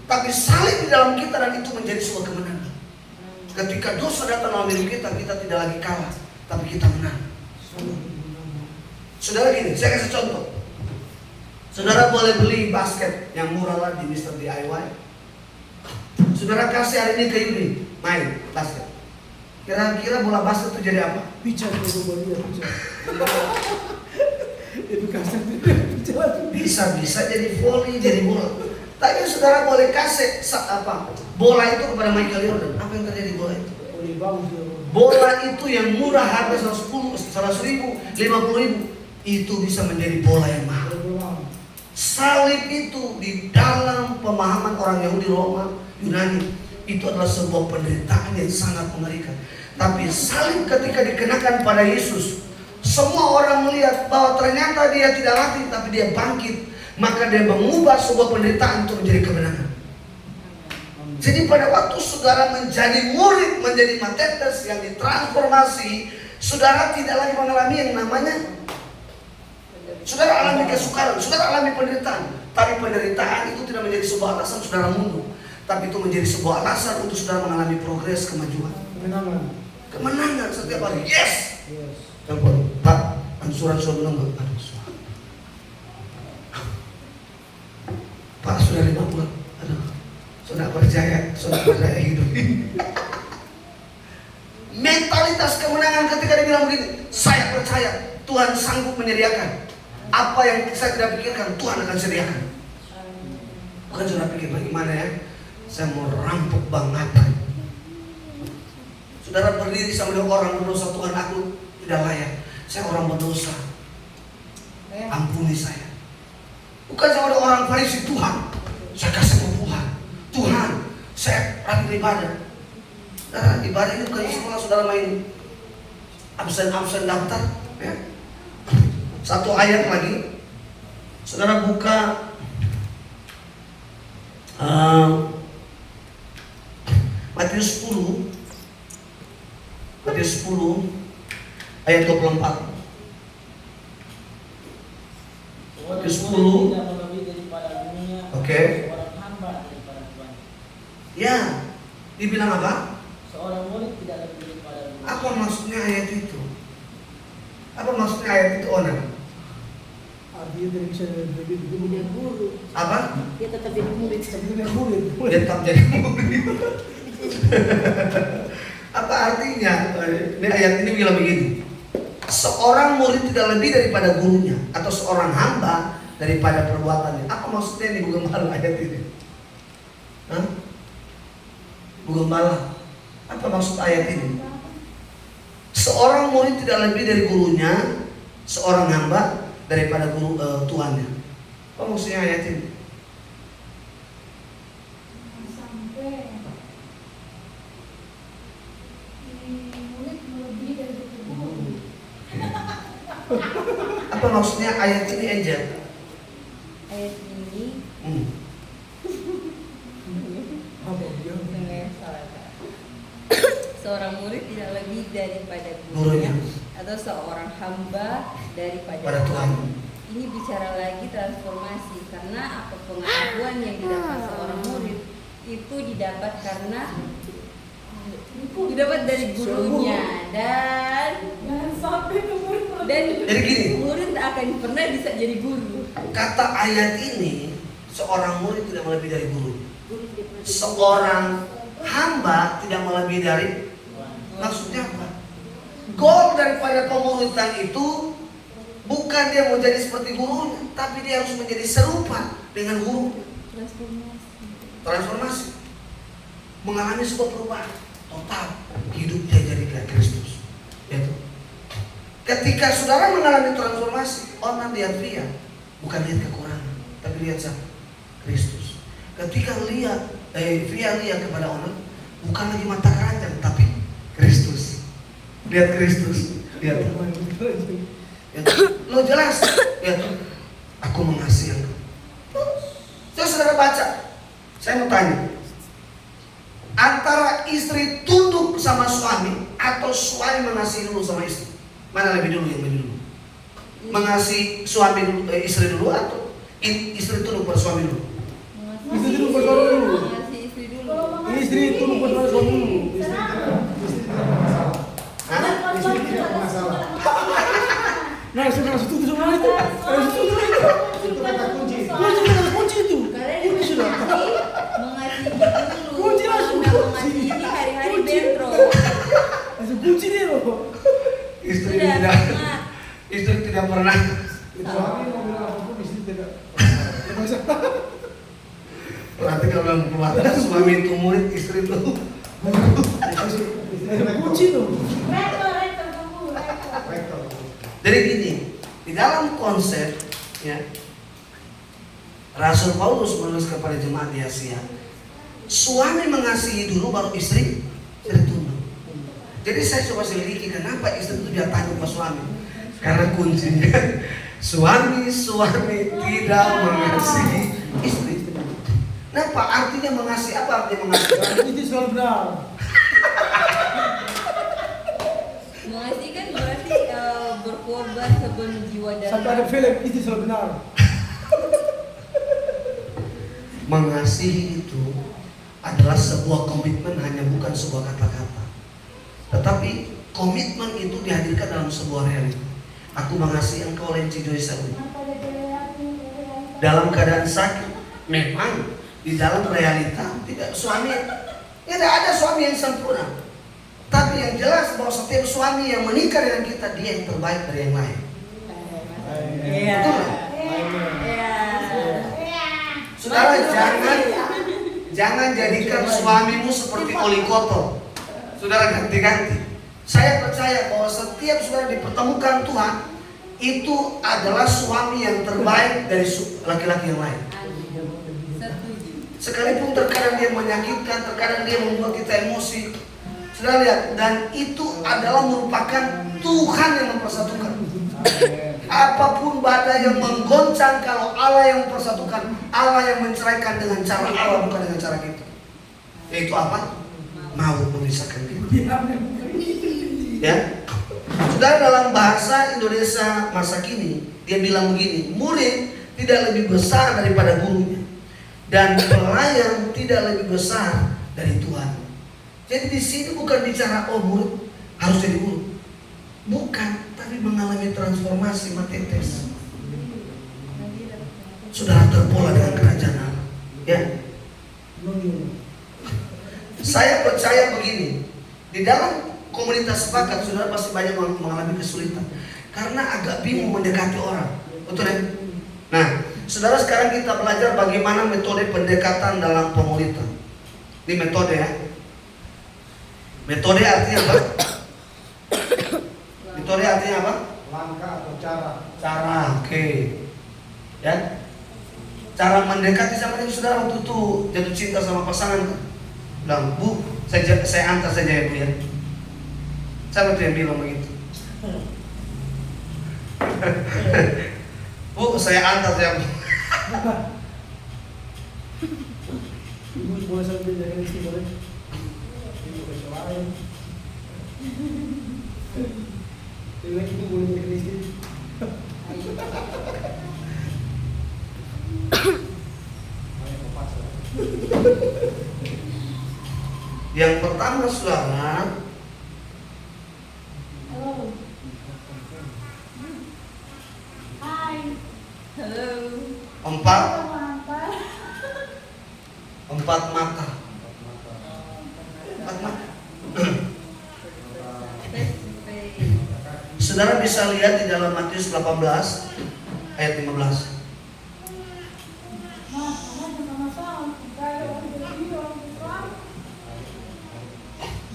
tapi salib di dalam kita dan itu menjadi sebuah kemenangan. Ketika dosa datang dalam hidup kita, kita tidak lagi kalah, tapi kita menang. Saudara gini, saya kasih contoh. Saudara boleh beli basket yang murah lah di Mr. DIY. Saudara kasih hari ini ke Yudi, main basket. Kira-kira bola basket itu jadi apa? Pica itu dia pica. Itu kasar Bisa jadi volley, jadi bola. Tapi saudara boleh kasih apa? Bola itu kepada Michael Jordan. Apa yang terjadi bola itu? Oleh bagus dia. Bola itu yang murah harga 100 ribu, 50 ribu, itu bisa menjadi bola yang mahal. Salib itu di dalam pemahaman orang Yahudi, Roma, Yunani, itu adalah sebuah penderitaan yang sangat mengerikan. Tapi salib ketika dikenakan pada Yesus, semua orang melihat bahwa ternyata dia tidak mati, tapi dia bangkit. Maka dia mengubah sebuah penderitaan itu menjadi kemenangan. Jadi pada waktu saudara menjadi murid, menjadi matetes yang ditransformasi, saudara tidak lagi mengalami yang namanya saudara alami kesukaran, saudara alami penderitaan. Tapi penderitaan itu tidak menjadi sebuah alasan saudara mundur, tapi itu menjadi sebuah alasan untuk saudara mengalami progres, kemajuan, kemenangan setiap hari. Yes. Telepon, Pak, ansuran sudah belum? Aduh, Pak sudah 5 bulan. Aduh, sudah percaya hidup. Mentalitas kemenangan ketika dia bilang begini, saya percaya Tuhan sanggup menyediakan. Apa yang saya tidak pikirkan, Tuhan akan sediakan. Bukan saudara pikir bagaimana ya, saya mau rampok Bang Nata. Saudara berdiri sama dia, orang berdosa, Tuhan aku tidak layak. Saya orang berdosa, ampuni saya. Bukan sama ada orang Farisi, Tuhan saya kasih kebutuhan, Tuhan saya rajin ibadah. Nah, ibadah ini bukan sekolah saudara main absen daftar ya. Satu ayat lagi, saudara buka Matius 10 ayat 24. Matius 10. Tidak melebihi daripada dunia. Oke. Seorang hamba daripada Tuhan. Ya, dibilang apa? Seorang murid tidak lebih daripada dunia. Apa maksudnya ayat itu? Apa maksudnya ayat itu, Ona? Dia tidak bisa lebih guru. Apa? Dia tetap jadi murid. Dia tetap jadi murid. Apa artinya? Ini ayat ini bilang begini. Seorang murid tidak lebih daripada gurunya, atau seorang hamba daripada perbuatannya. Apa maksudnya ini, Bu Gembala, ayat ini? Hah? Bu Gembala, apa maksud ayat ini? Seorang murid tidak lebih dari gurunya, seorang hamba daripada guru tuannya. Apa maksudnya ayat ini? Sampai murid melebihi dari Apa maksudnya ayat ini, Angel? Ayat ini Apa dia? dengar salah. Seorang murid tidak lebih daripada Gurunya. gurunya atau seorang hamba daripada Pada Tuhan. Ini bicara lagi transformasi karena apa pengetahuan yang didapat seorang murid itu didapat dari gurunya dan Jadi gini. murid tak akan pernah bisa jadi guru. Kata ayat ini, seorang murid tidak melebihi dari guru. Seorang hamba tidak melebihi dari. Maksudnya apa? Goal daripada pemuridan itu bukan dia mau jadi seperti gurunya, tapi dia harus menjadi serupa dengan guru. Transformasi. Mengalami sebuah perubahan total. Hidup dia jadi kayak Kristus. Ya tuh. Ketika saudara mengalami transformasi, orang lihat dia, bukan lihat kekurangan, tapi lihat siapa? Kristus. Ketika lihat, Via lihat kepada orang, bukan lagi mata keranjang, tapi Kristus. Lihat Kristus. Lihat. Ya, lo jelas. Lihat. Aku mengasihi engkau. Terus saudara baca. Saya mau tanya. Antara istri tunduk sama suami atau suami mengasihi dulu sama istri? Mana lebih dulu yang lebih dulu? Mengasihi suami dulu, istri dulu atau istri tunduk pada suami dulu? Istri dulu pada suami dulu. Mengasihi istri dulu. Istri tunduk pada suami dulu. Istri tidak masalah. Nah, saya setuju sama itu. Saya setuju sama itu. Itu kata kunci. Kunci itu. Karena Kunci sudah. mengasihi dulu. Kunci langsung. Karena mengasihi ini hari-hari bentrok. Langsung kunci dia loh. Istri Sudah tidak, sangat. istri tidak pernah. Suami mau bilang apapun istri tidak. Berarti kalau dalam keluarga suami itu murid, istri itu Kunci tuh. Jadi gini, di dalam konsep ya, Rasul Paulus menulis kepada jemaat di Asia, suami mengasihi dulu baru istri tunduk. Jadi saya coba selidiki kenapa istri itu dia tunduk ke suami. Karena kuncinya suami tidak mengasihi istri. Kenapa? Artinya mengasihi apa? Artinya mengasihi? Itu selalu benar. Mengasihi kan berarti berkorban sebelum jiwa dan Sampai ada film itu selalu benar. Mengasihi itu adalah sebuah komitmen, hanya bukan sebuah kata-kata. Tetapi komitmen itu dihadirkan dalam sebuah realita. Aku mengasihi engkau, Lenci Joyce. Dalam keadaan sakit, memang di dalam realita tidak tidak ada suami yang sempurna. Tapi yang jelas bahwa setiap suami yang menikah dengan kita, dia yang terbaik dari yang lain. Iya. Betul nggak? Iya. Saudara, jangan jadikan suamimu seperti oli kotor. Saudara, ganti-ganti. Saya percaya bahwa setiap saudara dipertemukan Tuhan, itu adalah suami yang terbaik dari laki-laki yang lain. Setuju. Sekalipun terkadang dia menyakitkan, terkadang dia membuat kita emosi. Saudara lihat, dan itu adalah merupakan Tuhan yang mempersatukan. Apapun badai yang menggoncang, kalau Allah yang mempersatukan, Allah yang menceraikan dengan cara Allah, bukan dengan cara kita. Yaitu apa? Maut memisahkan kita. Ya, saudara, dalam bahasa Indonesia masa kini, dia bilang begini: murid tidak lebih besar daripada gurunya, dan pelayan tidak lebih besar dari Tuhan. Jadi di sini bukan bicara murid harus jadi guru, bukan, tapi mengalami transformasi matetes. Saudara terpola dengan kerajaan Allah. Ya, saya percaya begini, di dalam komunitas sepakat, saudara pasti banyak mengalami kesulitan karena agak bingung mendekati orang, betul ya? Nah, saudara, sekarang kita belajar bagaimana metode pendekatan dalam pemuridan. Ini metode ya. Metode artinya apa? Metode artinya apa? Langkah atau cara. Cara, oke. Ya. Cara mendekati sama dengan saudara waktu itu jatuh cinta sama pasangan kan? Bilang, Bu, saya antar saja ya Bu ya. Siapa tuh yang bilang begitu? Bu, saya antar ya. Ibu boleh sambil jaga istri boleh. Ibu kasih lain. Lagi ibu boleh jaga istri. Yang pertama saudara, Halo. empat mata. Empat mata. Face to face. Saudara bisa lihat di dalam Matius 18 ayat 15.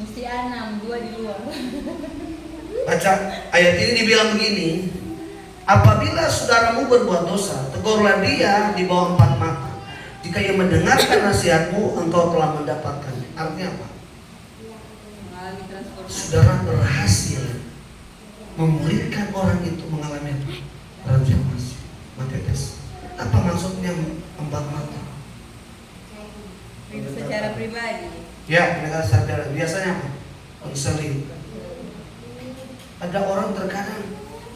Mesti A6, 2 di luar. Baca ayat ini dibilang begini, apabila saudaramu berbuat dosa, tegurlah dia di bawah 4 mata. Jika ia mendengarkan nasihatmu, engkau telah mendapatkan. Artinya apa? Mengalami transformasi. Saudara berhasil memuridkan orang itu mengalami apa? Transformasi. Matetes. Apa maksudnya 4 mata? Itu secara pribadi. Ya, negara sadar. Biasanya apa? Konseling. Ada orang terkadang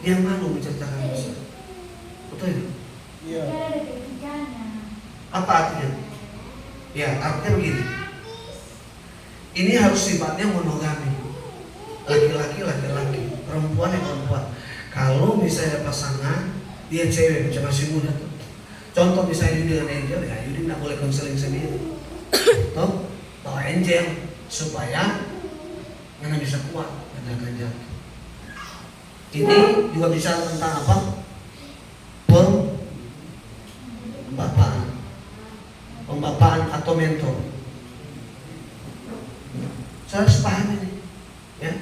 dia malu menceritakan dosa. Betul ya? Iya. Apa artinya? Ya, artinya begini. Ini harus sifatnya monogami. Laki-laki, laki-laki, perempuan yang perempuan. Kalau misalnya pasangan, dia cewek, macam masih muda tuh. Contoh misalnya Yudi dengan Angel, ya Yudi nggak boleh konseling sendiri. Toh, bawa Angel supaya mana bisa kuat menjaga jarak. Ini juga bisa tentang apa? Pembapaan atau mentor. Saya harus paham ini, ya.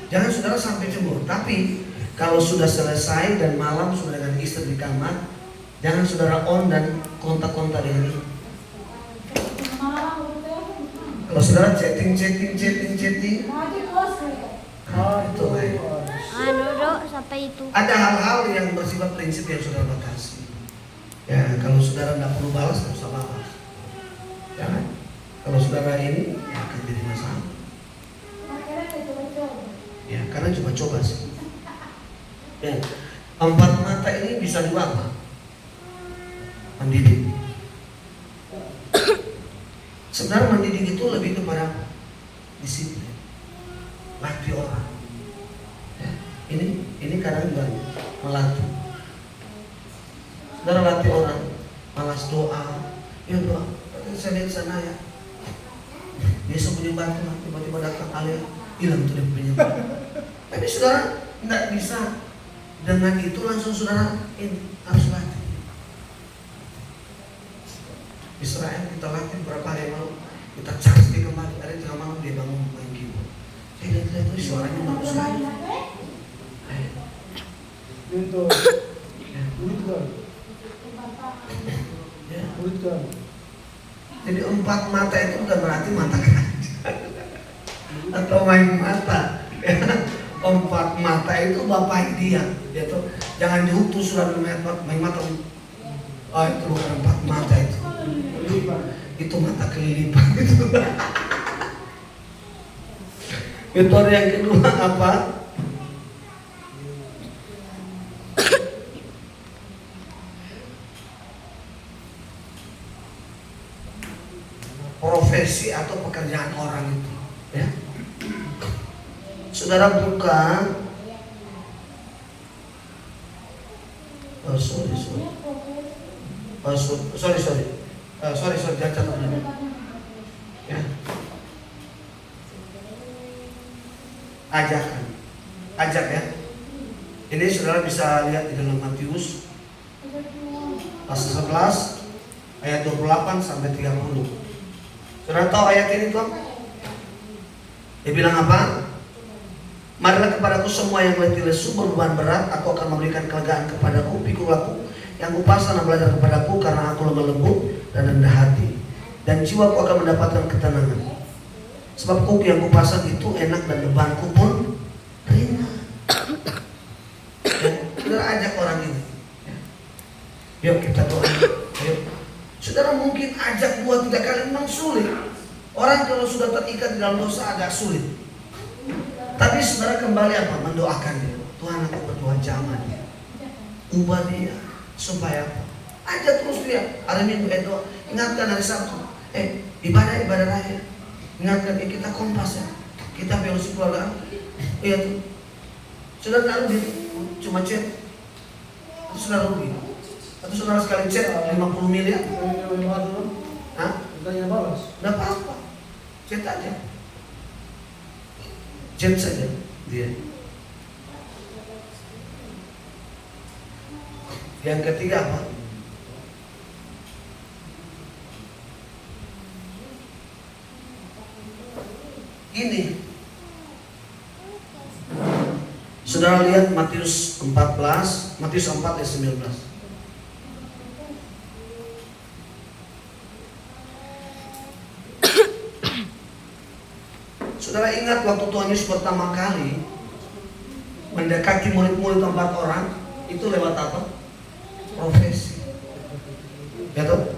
Jangan saudara sampai cemburu. Tapi kalau sudah selesai dan malam sudah dengan istri di kamar, jangan saudara on dan kontak-kontak dengan dia. Kalau saudara chatting, itu baik. Dok, sampai itu. Ada hal-hal yang bersifat prinsip yang saudara batasi. Ya, kalau saudara tidak perlu balas, tidak usah balas. Jangan. Kalau saudara ini, ya akan jadi masalah. Ya, karena cuma coba sih. Ya, 4 mata ini bisa juga apa? Mendidik. Sebenarnya mendidik itu lebih kepada disiplin, latih orang. Ya, ini kadang juga melatih. Saudara latih orang, malas doa, ya doa. Saya lihat sana ya. Besok punya batu, tiba-tiba datang alia, hilang tuh dia punya batu. Tapi saudara tidak bisa dengan itu langsung saudara ini harus latih. Israel kita latih berapa hari lalu, kita charge dia kembali, ada tengah malam dia bangun main keyboard. Saya lihat itu suaranya bagus sekali. Untuk murid kan? Ya. Murid kan? Jadi 4 mata itu bukan berarti mata kerajaan atau main mata. 4 mata itu bapak dia, yaitu jangan diutus surat main mata. Oh itu bukan 4 mata itu. Itu mata kelilipan itu. Metode yang kedua apa? Profesi atau pekerjaan orang itu, ya. Saudara buka, sorry, jangan catat dulu. Ya. Ajak ya. Ini saudara bisa lihat di dalam Matius pasal 11 ayat 28 sampai 30. Saudara tahu ayat ini tuh? Dia bilang apa? Marilah kepadaku semua yang letih lesu berbeban berat, aku akan memberikan kelegaan kepadaku. Pikulah aku yang kupasah dan belajar kepadaku, karena aku lemah lembut dan rendah hati, dan jiwaku akan mendapatkan ketenangan. Sebab kuk yang kupasang itu enak dan bebanku pun ringan. Yuk kita doa. Ayo. Saudara mungkin ajak 2-3 kali memang sulit. Orang kalau sudah terikat di dalam dosa agak sulit. Tapi saudara kembali apa? Mendoakan dia. Tuhan, aku berdoa jamah dia. Ubah dia. Supaya apa? Ajak terus dia. Hari Minggu doa. Ingatkan hari Sabtu. Ibadah raya. Ingatkan kita kompas ya. Kita fellowship keluarga. Iya tuh. Saudara taruh dia cuma chat. Atau saudara rugi. Atau saudara sekali chat 50 miliar. Hah? Tanya balas. Nggak apa-apa. Chat aja. Chat saja dia. Yang ketiga apa? Ini. Saudara lihat Matius 14, Matius 4 ayat 19. Saudara ingat waktu Tuhan Yesus pertama kali mendekati murid-murid 4 orang, itu lewat apa? Profesi. Ya toh?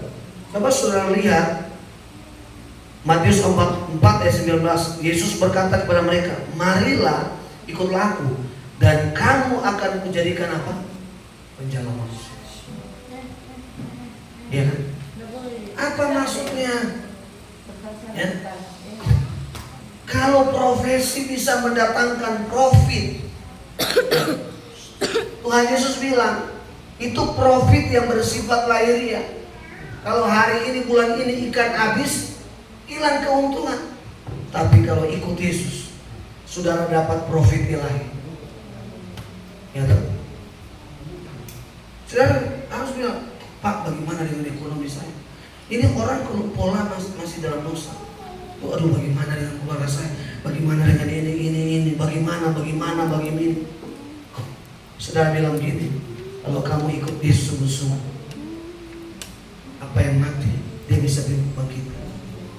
Coba saudara lihat Matius 4 ayat 19. Yesus berkata kepada mereka, marilah ikutlah aku dan kamu akan kujadikan apa? Penjala manusia. Ya kan? Apa maksudnya? Ya? Kalau profesi bisa mendatangkan profit, Tuhan Yesus bilang itu profit yang bersifat lahiriah. Kalau hari ini bulan ini ikan habis, hilang keuntungan. Tapi kalau ikut Yesus, saudara dapat profit ilahi. Ya kan? Saudara harus bilang, Pak, bagaimana dengan ekonomi saya? Ini orang kalau pola masih dalam dosa. Aduh, bagaimana dengan keluarga saya? Bagaimana dengan ini? Bagaimana? Saudara bilang gini, kalau kamu ikut Yesus sungguh-sungguh, apa yang mati, dia bisa bangkitkan.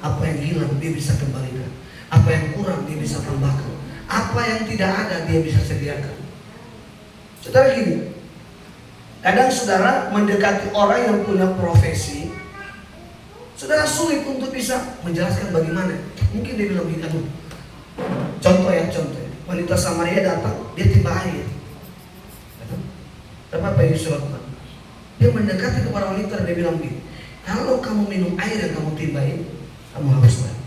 Apa yang hilang, dia bisa kembalikan. Apa yang kurang, dia bisa tambahkan. Apa yang tidak ada, dia bisa sediakan. Saudara gini, kadang saudara mendekati orang yang punya profesi, saudara sulit untuk bisa menjelaskan bagaimana. Mungkin dia bilang gini, aduh, contoh ya. Wanita Samaria datang, dia timba air. Apa yang Yesus lakukan? Dia mendekati kepada wanita dan dia bilang gini, kalau kamu minum air yang kamu timba ini, kamu haus lagi.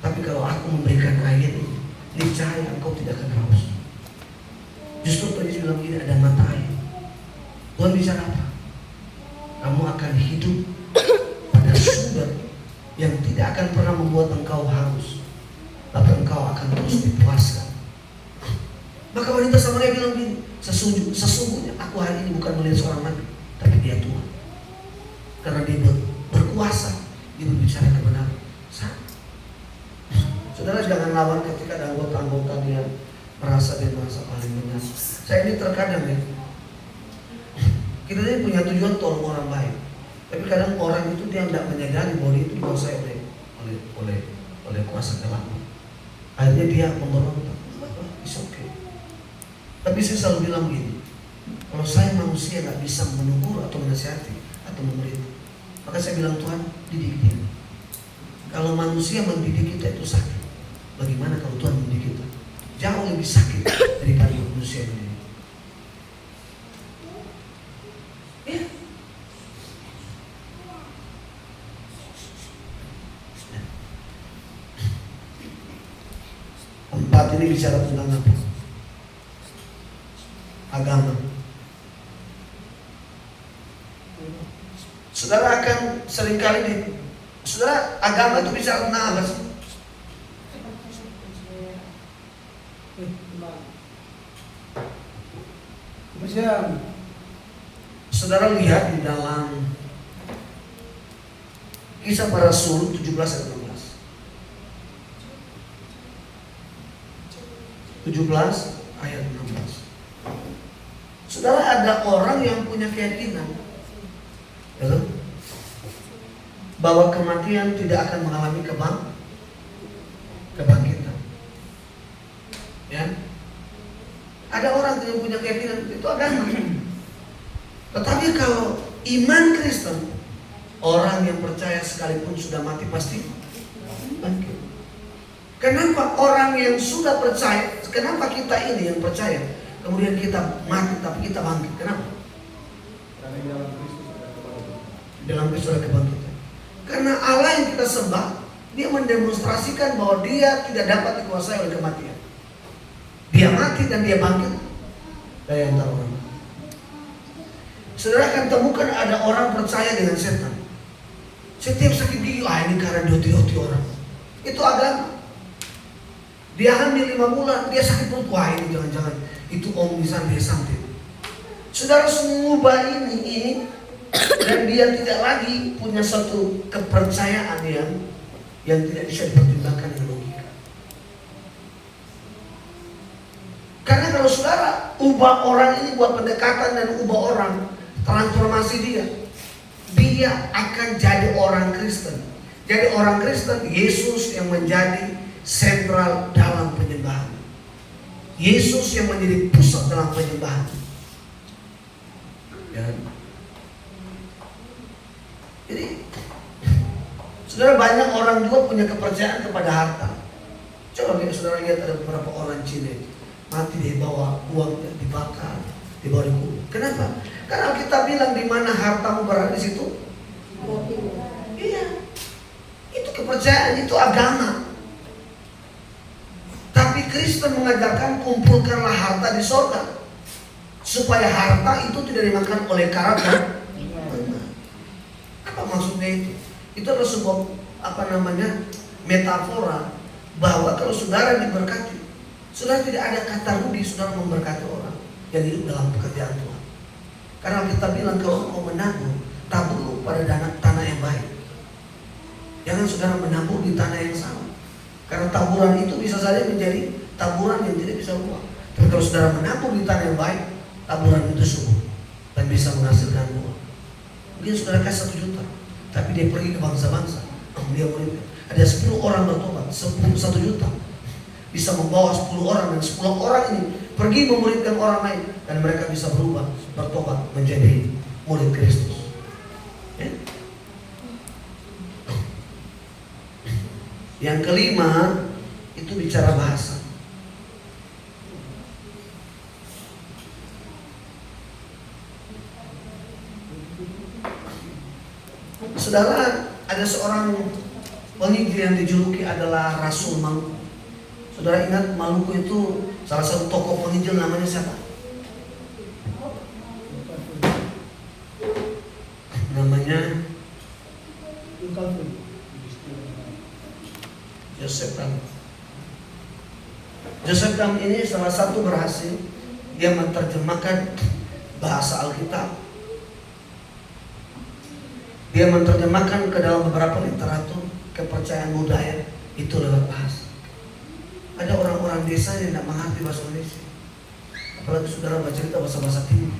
Tapi kalau aku memberikan air ini, niscaya engkau tidak akan haus. Justru Tuhan Yesus bilang gini, ada mata air. Tuhan bicara apa? Kamu akan hidup pada sumber yang tidak akan pernah membuat engkau haus, tapi engkau akan terus dipuaskan. Maka wanita Samaria bilang gini, sesungguhnya aku hari ini bukan melihat seorang nabi, tapi dia Tuhan. Karena dia berkuasa, dia berbicara kebenaran. Saudara jangan lawan ketika ada anggota-anggota dia merasa paling benar. Saya ini terkadang ya, kita ini punya tujuan tolong orang baik, tapi kadang orang itu dia tidak menyadari bahwa dia itu dikuasai oleh kuasa gelap. Akhirnya dia memberontak. It's okay. Tapi saya selalu bilang gini, kalau saya manusia nggak bisa menegur atau menasihati atau memerintah, maka saya bilang Tuhan didik dia. Kalau manusia mendidik kita itu sakit, bagaimana kalau Tuhan mendidik kita? Jauh lebih sakit daripada manusia mendidik. Ya. Empat ini bicara tentang apa? Agama. Saudara akan seringkali saudara, agama itu bicara tentang apa sih? Saudara lihat di dalam Kisah Para Rasul 17 ayat 16. 17 ayat 16. Saudara, ada orang yang punya keyakinan bahwa kematian tidak akan mengalami kebangkitan. Ya, ada orang yang punya keyakinan itu agama. Tetapi kalau iman Kristen, orang yang percaya sekalipun sudah mati pasti bangkit. Kenapa orang yang sudah percaya, kenapa kita ini yang percaya, kemudian kita mati tapi kita bangkit? Kenapa? Karena di dalam Kristus ada kebangkitan. Dalam Kristus ada kebangkitan. Karena Allah yang kita sembah, Dia mendemonstrasikan bahwa Dia tidak dapat dikuasai oleh kematian. Dia mati dan Dia bangkit dari antara orang. Saudara akan temukan ada orang percaya dengan setan. Setiap sakit gigi, ini karena dioti-oti orang. Itu agama. Dia hamil 5 bulan, dia sakit perut, ini jangan-jangan itu om bisa dia santet. Saudara mengubah ini dan dia tidak lagi punya suatu kepercayaan yang tidak bisa dipertimbangkan dengan logika. Karena kalau saudara ubah orang ini buat pendekatan dan ubah orang, transformasi dia akan jadi orang Kristen. Jadi orang Kristen, Yesus yang menjadi sentral dalam penyembahan. Yesus yang menjadi pusat dalam penyembahan. Ya. Jadi, saudara, banyak orang juga punya kepercayaan kepada harta. Coba saudara lihat ada beberapa orang Cina mati dibawa uang dibakar, dibawa dikubur. Kenapa? Karena kita bilang di mana hartamu berada di situ. Iya. Itu kepercayaan, itu agama. Tapi Kristen mengajarkan kumpulkanlah harta di sorga, supaya harta itu tidak dimakan oleh karat. Apa maksudnya itu? Itu adalah sebuah metafora bahwa kalau saudara diberkati, saudara tidak ada kata rugi saudara memberkati orang yang hidup dalam pekerjaan Tuhan. Karena kita bilang kalau mau menabur, tabur pada tanah yang baik. Jangan saudara menabur di tanah yang salah. Karena taburan itu bisa saja menjadi taburan yang tidak bisa buah. Tapi kalau saudara menabur di tanah yang baik, taburan itu subur dan bisa menghasilkan buah. Mungkin saudara kasih 1 juta, tapi dia pergi ke bangsa-bangsa, dia murid. Ada 10 orang bertobat, 1 juta bisa membawa 10 orang, dan 10 orang ini pergi memuridkan orang lain, dan mereka bisa berubah, bertobat menjadi murid Kristus. Ya? Yang kelima itu bicara bahasa. Saudara, ada seorang penginjil yang dijuluki adalah Rasul Maluku. Saudara ingat Maluku itu salah satu tokoh penginjil, namanya siapa? Namanya Joseph Tam. Joseph Tam ini salah satu berhasil, dia menerjemahkan bahasa Alkitab. Dia menerjemahkan ke dalam beberapa literatur, kepercayaan budaya itu lewat bahasa. Ada orang-orang desa yang tidak mengerti bahasa Indonesia. Apalagi saudara baca cerita bahasa-bahasa timur,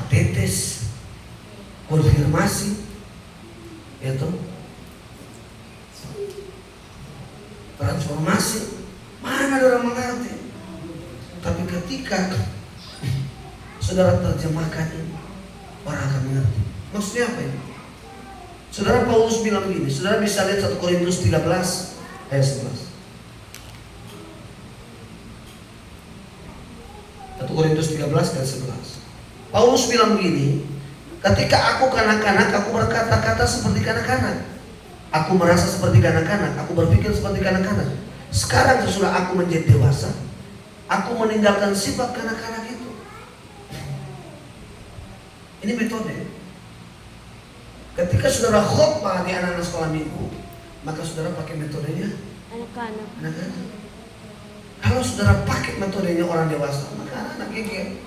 atetes, konfirmasi, itu transformasi, mana ada orang mengerti. Tapi ketika saudara terjemahkan ini, orang akan mengerti. Maksudnya apa ini? Saudara, Paulus bilang begini, saudara bisa lihat 1 Korintus 13 ayat 11. 1 Korintus 13 ayat 11. Paulus bilang begini, ketika aku kanak-kanak, aku berkata-kata seperti kanak-kanak. Aku merasa seperti kanak-kanak, aku berpikir seperti kanak-kanak. Sekarang sesudah aku menjadi dewasa, aku meninggalkan sifat kanak-kanak itu. Ini metode. Ketika saudara khotbah di anak-anak sekolah minggu, maka saudara pakai metodenya anak-anak. Kalau saudara pakai metodenya orang dewasa, maka anak-anak gigit.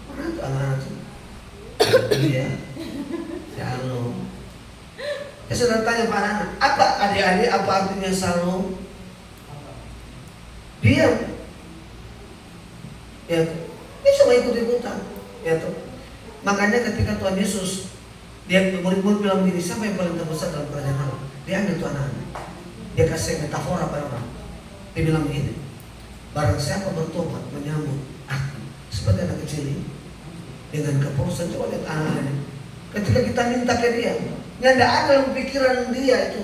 Mana itu anak-anak itu? Iya. Shalom. Ya saudara tanya Pak anak, apa adik-adik, apa artinya shalom? Diam. Ya, dia cuma ikut-ikutan. Ya tuh. Makanya ketika Tuhan Yesus, dia murid-murid bilang begini, siapa yang paling terbesar dalam kerajaan Allah? Dia ambil tuh anak-anak. Dia kasih metafora pada orang. Dia bilang begini, barang siapa bertobat menyambut aku seperti anak kecil ini, dengan keputusan. Coba lihat anak ini. Ketika kita minta ke dia, yang tidak ada dalam pikiran dia itu,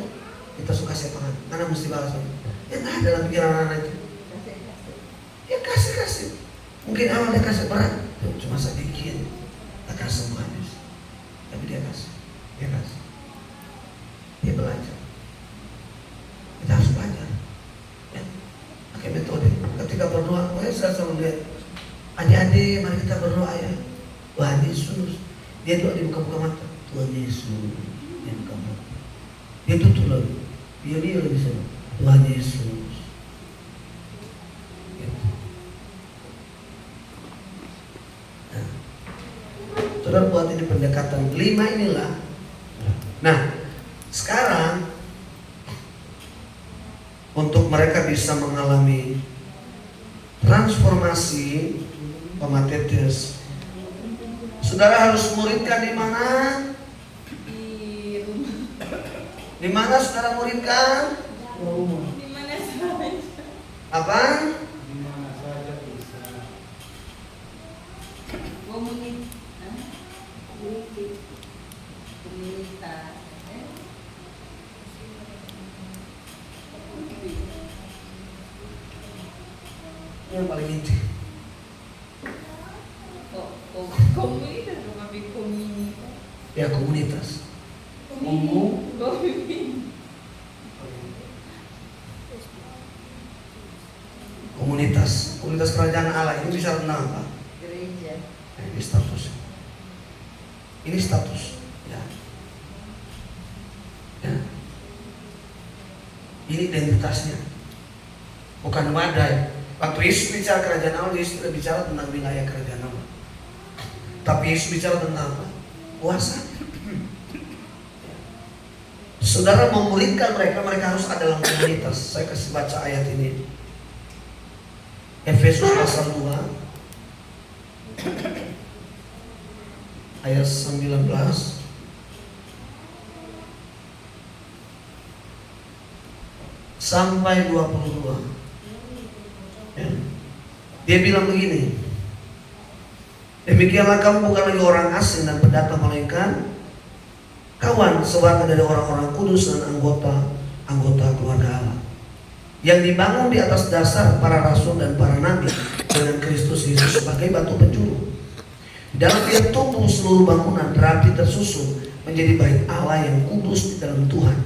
kita suka siapa? Karena mesti balas. Yang tidak ada dalam pikiran anak itu. Ya kasih. Mungkin awalnya kasih berat, cuma sedikit, tak kasih semua habis. Tapi dia kasih. Dia belajar. Kita harus belajar. Ya. Pakai metode. Ketika berdoa, saya selalu lihat. Adik-adik, mari kita berdoa ya. Tuhan Yesus. Dia doa di buka-buka mata. Tuhan Yesus. Dia buka mata. Dia tutup lagi. Dia lagi sana. Tuhan Yesus. Saudara buat ini pendekatan 5 inilah. Nah, sekarang untuk mereka bisa mengalami transformasi pematetes, saudara harus muridkan di mana? Di rumah. Di mana saudara muridkan? Di mana saja. Apa? Di mana saja bisa. Komunitas. Yang paling inti. Komunitas tapi komunitas. Ya, komunitas. Komunitas kerajaan Allah ini bisa tentang apa? Gereja. Ini status. Ini status. Ya. Ini identitasnya. Bukan wadah. Waktu Yesus bicara kerajaan Allah, Yesus tidak bicara tentang wilayah kerajaan Allah. Tapi Yesus bicara tentang apa? Kuasa. Saudara memuridkan mereka harus ada dalam komunitas. Saya kasih baca ayat ini. Efesus pasal 2 ayat 19 sampai 22. Ya. Dia bilang begini. Demikianlah kamu bukan lagi orang asing dan pendatang, melainkan kawan sewarga dari orang-orang kudus dan anggota keluarga Allah, yang dibangun di atas dasar para rasul dan para nabi dengan Kristus Yesus sebagai batu penjuru. Di dalam dia tumbuh seluruh bangunan rapi tersusun menjadi bait Allah yang kudus di dalam Tuhan.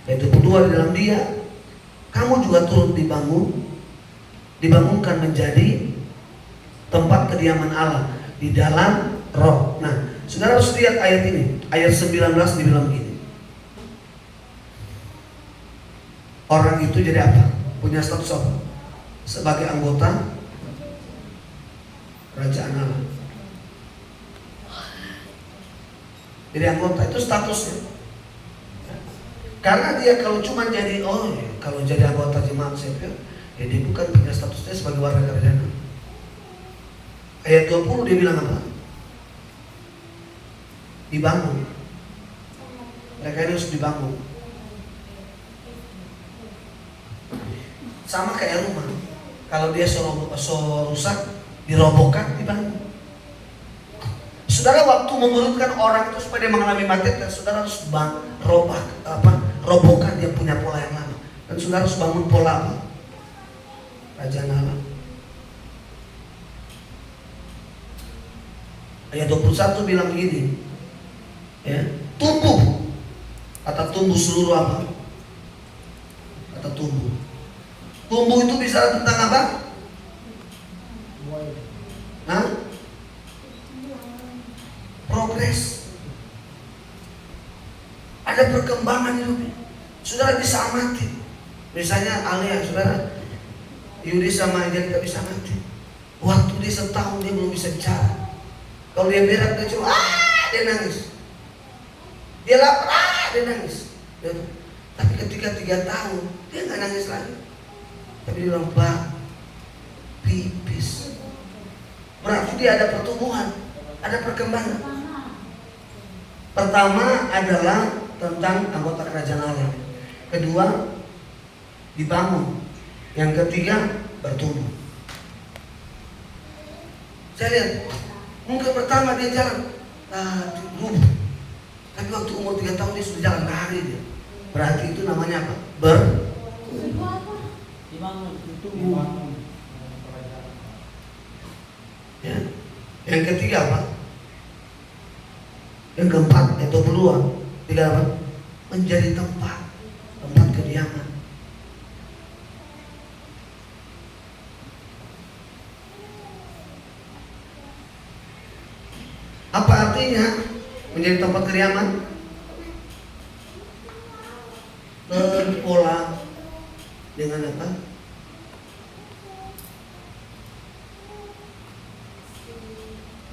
Yaitu berdua di dalam dia, kamu juga turut dibangunkan menjadi tempat kediaman Allah di dalam roh. Nah, saudara harus lihat ayat ini. Ayat 19 dibilang begini. Orang itu jadi apa? Punya status apa? Sebagai anggota kerajaan Allah. Jadi anggota itu statusnya. Karena dia kalau cuma jadi kalau jadi anggota jemaat sipil, ya dia bukan punya statusnya sebagai warga kerajaan Allah. Ayat 20 dia bilang apa? Dibangun. Mereka ini harus dibangun. Sama kayak rumah. Kalau dia rusak, dirobohkan, dibangun. Saudara waktu memuridkan orang itu supaya dia mengalami materi, saudara harus robohkan dia punya pola yang lama. Dan saudara harus bangun pola apa? Kerajaan Allah. Ayat 21 bilang begini, ya, tumbuh. Kata tumbuh seluruh apa? Kata tumbuh. Tumbuh itu bicara tentang apa? Hah? Progres. Ada perkembangan hidupnya. Saudara bisa amati. Misalnya Alia, saudara Yudi sama Angelika bisa amati. Waktu dia setahun dia belum bisa bicara. Kalau dia berak dia cuma dia nangis. Dia lapar dia nangis. Tapi ketika 3 tahun dia nggak nangis lagi. Tapi dia bilang, "Pak, pipis." Berarti dia ada pertumbuhan, ada perkembangan. Pertama adalah tentang anggota kerajaan Allah. Kedua, dibangun. Yang ketiga, bertumbuh. Saya lihat Mungkin pertama dia jalan dulu, tapi waktu umur 3 tahun dia sudah jalan lari dia. Berarti itu namanya apa? Dibangun. Dibangun. Ya. Yang ketiga apa? Yang keempat, atau peluang. Tiga apa? Menjadi tempat kediaman. Apa artinya menjadi tempat kediaman? Terpola dengan apa?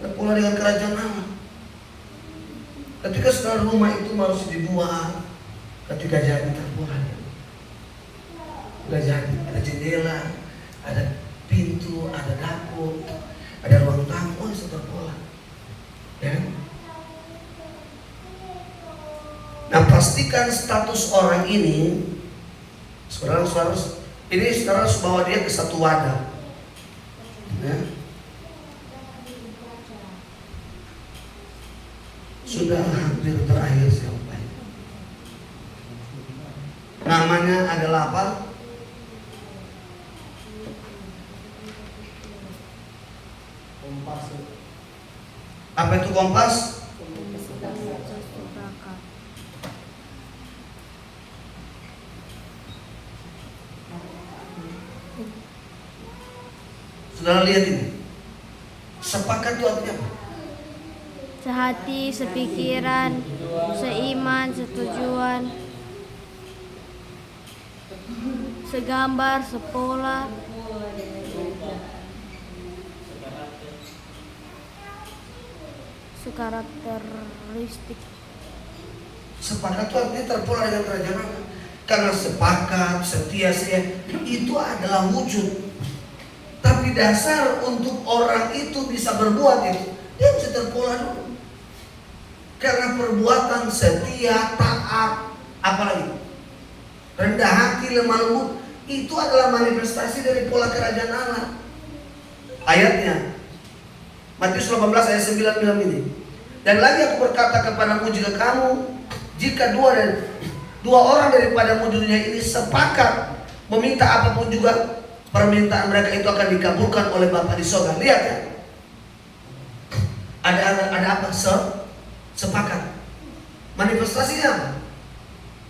Terpola dengan kerajaan Allah. Ketika setelah rumah itu harus dibuat, ketika jadi terpola, udah jadi ada jendela, ada pintu, ada dapur, ada ruang tamu, itu terpola. Ya. Nah, pastikan status orang ini, saudara-saudara, ini saudara harus bawa dia ke satu wadah. Ya. Sudah hampir terakhir sampai. Namanya adalah apa? Kompas. Apa itu kompas? Saudara lihat ini. Sepakat itu artinya apa? Sehati, sepikiran, seiman, setujuan, segambar, sepola, sekarakteristik. Sepakat itu artinya terpola dengan kerajaan Allah. Karena sepakat, setia, itu adalah wujud. Tapi dasar untuk orang itu bisa berbuat itu, dia bisa terpola dulu. Karena perbuatan setia, taat, apalagi rendah hati, lemah lembut, itu adalah manifestasi dari pola kerajaan Allah. Ayatnya Matius 18 ayat 9 bilang ini. Dan lagi aku berkata kepadamu, jika dua orang daripadamu di dunia ini sepakat meminta apapun juga, permintaan mereka itu akan dikabulkan oleh Bapa di surga. Lihat ya. Ada apa? Sepakat. Manifestasinya apa?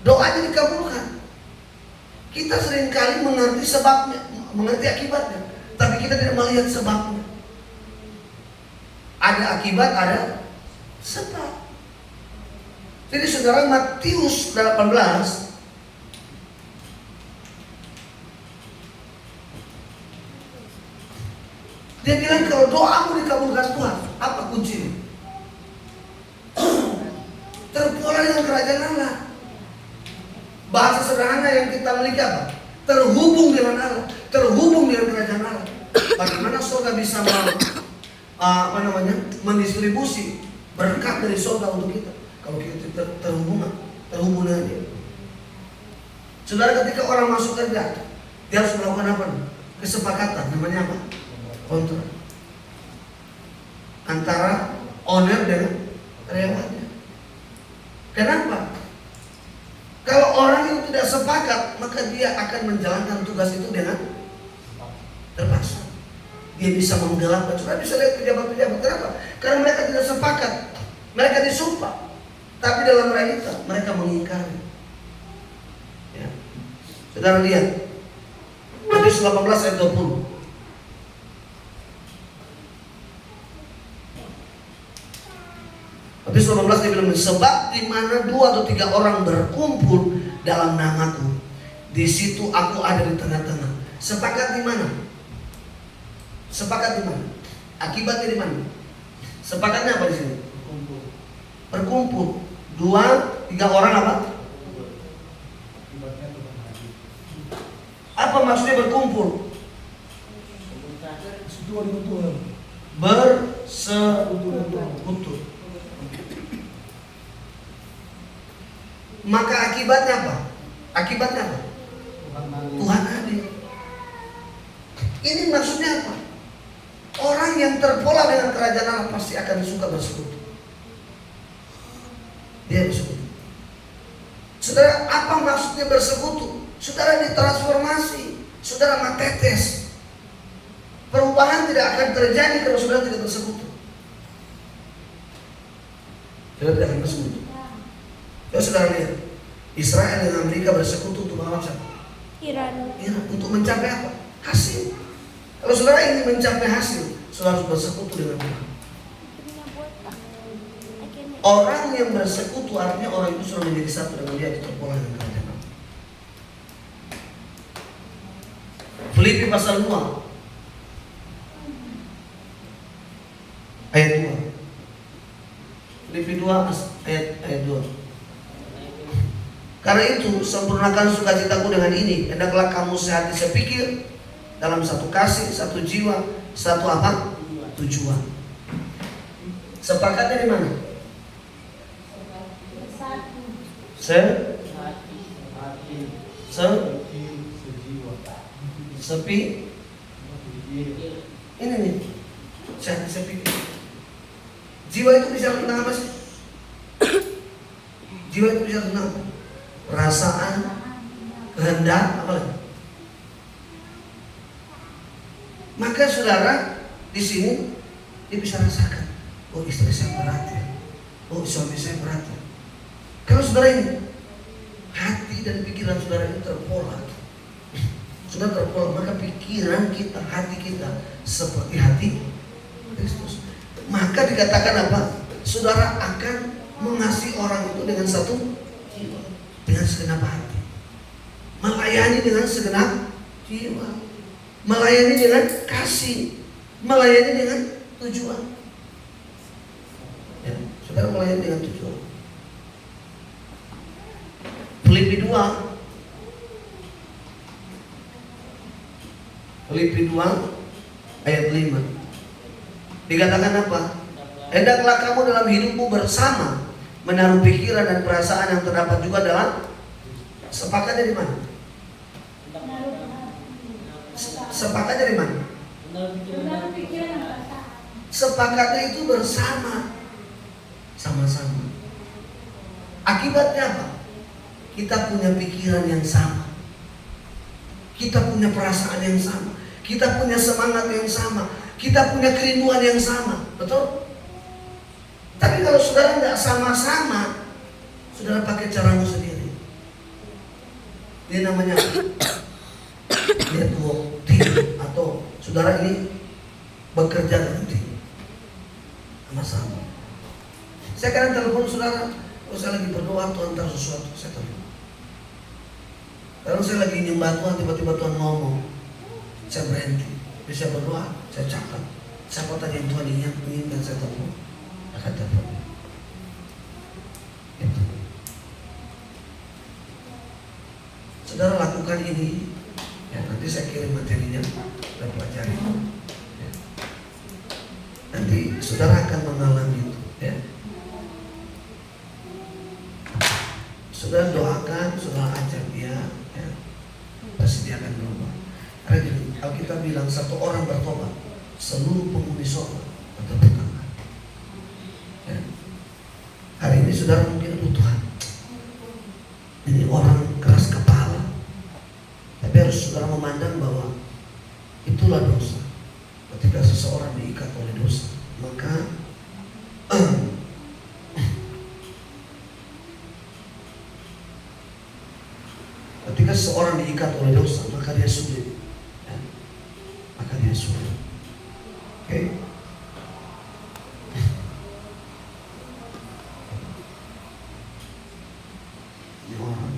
Doanya dikabulkan. Kita seringkali mengerti sebabnya, mengerti akibatnya, tapi kita tidak melihat sebabnya. Ada akibat, ada sebab. Jadi saudara, Matius 18 dia bilang kalau doamu dikabulkan Tuhan, apa kuncinya? Terpola dengan kerajaan Allah. Bahasa sederhana yang kita miliki apa? Terhubung dengan Allah, terhubung dengan kerajaan Allah. Bagaimana surga bisa mendistribusi berkat dari surga untuk kita? Kalau kita terhubung dengan Dia. Saudara, ketika orang masuk kerja, dia harus melakukan apa? Kesepakatan, namanya apa? Kontrak antara owner dengan karyawannya. Kenapa? Kalau orang yang tidak sepakat, maka dia akan menjalankan tugas itu dengan terpaksa. Dia bisa menggelapkan. Sudah bisa lihat pejabat-pejabat. Kenapa? Karena mereka tidak sepakat. Mereka disumpah, tapi dalam realita mereka mengingkari. Ya. Saudara lihat Matius 18 ayat 20. Matius 18 dia bilang, sebab di mana 2 atau 3 orang berkumpul dalam namaku, di situ aku ada di tengah-tengah. Sepakat di mana? Sepakat di mana? Akibatnya di mana? Sepakatnya apa di sini? Berkumpul. 2, 3 orang apa? Apa maksudnya berkumpul? Bersekutu. Maka akibatnya apa? Akibatnya apa? Tuhan hadir. Ini maksudnya apa? Orang yang terpola dengan kerajaan kerajaan Allah pasti akan suka bersekutu. Dia bersekutu. Saudara, apa maksudnya bersekutu? Saudara ditransformasi, saudara matetes. Perubahan tidak akan terjadi kalau saudara tidak bersekutu. Saudara tidak akan bersekutu. Coba saudara lihat, Israel dan Amerika bersekutu untuk melawan siapa? Iran. Iran. Untuk mencapai apa? Hasil. Kalau saudara ingin mencapai hasil, saudara harus bersekutu dengan Tuhan. Orang yang bersekutu artinya orang itu sudah menjadi satu dengan dia, terpola dengan kerajaan Allah. Filipi pasal 2 ayat 2. Filipi 2 ayat 2. Karena itu sempurnakan sukacitaku dengan ini, hendaklah kamu sehati sepikir, dalam satu kasih, satu jiwa, satu apa? Tujuan. Sepakatnya di mana? Sepi. Ini nih. Sepi. Jiwa itu bisa tentang apa sih? Jiwa itu bisa tentang apa? Perasaan, kehendak, apa lagi? Maka saudara di sini dia bisa rasakan, oh istri saya berat ya, oh suami saya berat ya. Kalau saudara ini hati dan pikiran saudara ini terpola, sudah terpola, maka pikiran kita, hati kita seperti hati Kristus. Maka dikatakan apa? Saudara akan mengasihi orang itu dengan satu jiwa, dengan segenap hati, melayani dengan segenap jiwa, melayani dengan kasih, melayani dengan tujuan. Ya, saudara melayani dengan tujuan. Filipi 2 ayat 5 dikatakan apa? Hendaklah kamu dalam hidupmu bersama menaruh pikiran dan perasaan yang terdapat juga dalam sepakatnya di mana? Sepakatnya di mana? Sepakatnya itu bersama, sama-sama. Akibatnya apa? Kita punya pikiran yang sama, kita punya perasaan yang sama, kita punya semangat yang sama, kita punya kerinduan yang sama, betul? Tapi kalau saudara tidak sama-sama, saudara pakai caramu sendiri. Ini namanya network team, atau saudara ini bekerja dengan tim sama-sama. Saya kadang telepon saudara, kalau saya lagi berdoa Tuhan tahu sesuatu, saya telepon. Kalau saya lagi nyembah Tuhan, tiba-tiba Tuhan ngomong, saya berhenti, bisa berdoa, saya cakap. Siapa tadi yang Tuhan inginkan saya telepon? Akan telepon. Itu. Saudara lakukan ini, ya, nanti saya kirim materinya, dan pelajari. Ya. Nanti saudara akan mengalami itu. Ya. Saudara doakan, saudara ajak dia, ya, pasti dia akan berubah. Karena gini, Alkitab bilang satu orang bertobat, seluruh penghuni surga akan bertobat. Ya. Hari ini saudara mungkin Tuhan, ini orang keras kepala, tapi harus saudara memandang bahwa itulah dosa. Ketika seseorang diikat oleh dosa, maka ketika seseorang diikat oleh dosa, maka dia sulit, ya. Maka dia sulit. Oke? Ini orang.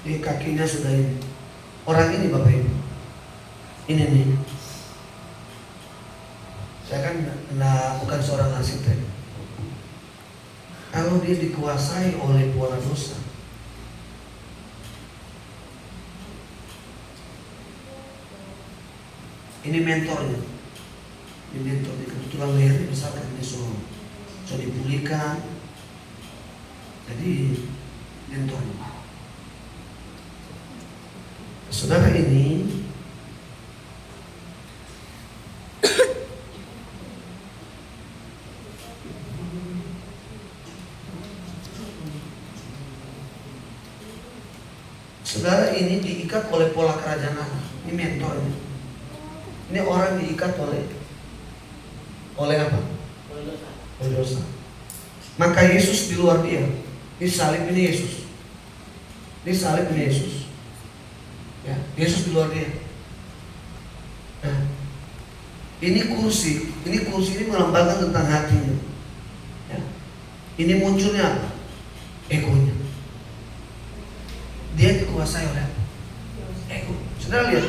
Ini kakinya sudah ini. Orang ini Bapak Ibu, ini nih. Saya kan bukan seorang arsitek. Kalau dia dikuasai oleh pola dosa, ini mentornya. Ini mentornya, kebetulan lehernya besar kan, dia suruh dipulihkan. Jadi mentornya. Saudara, ini saudara, ini diikat oleh pola kerajaan Allah. Ini mentor ini. Ini orang diikat oleh apa? Oleh dosa. Maka Yesus di luar dia. Ini salib, ini Yesus. Ini salib, ini Yesus. Ya, Yesus di luar dia. Nah, ini kursi ini melambangkan tentang hatinya. Ya. Ini munculnya apa? Egonya. Dia dikuasai oleh ego. Saudara lihat,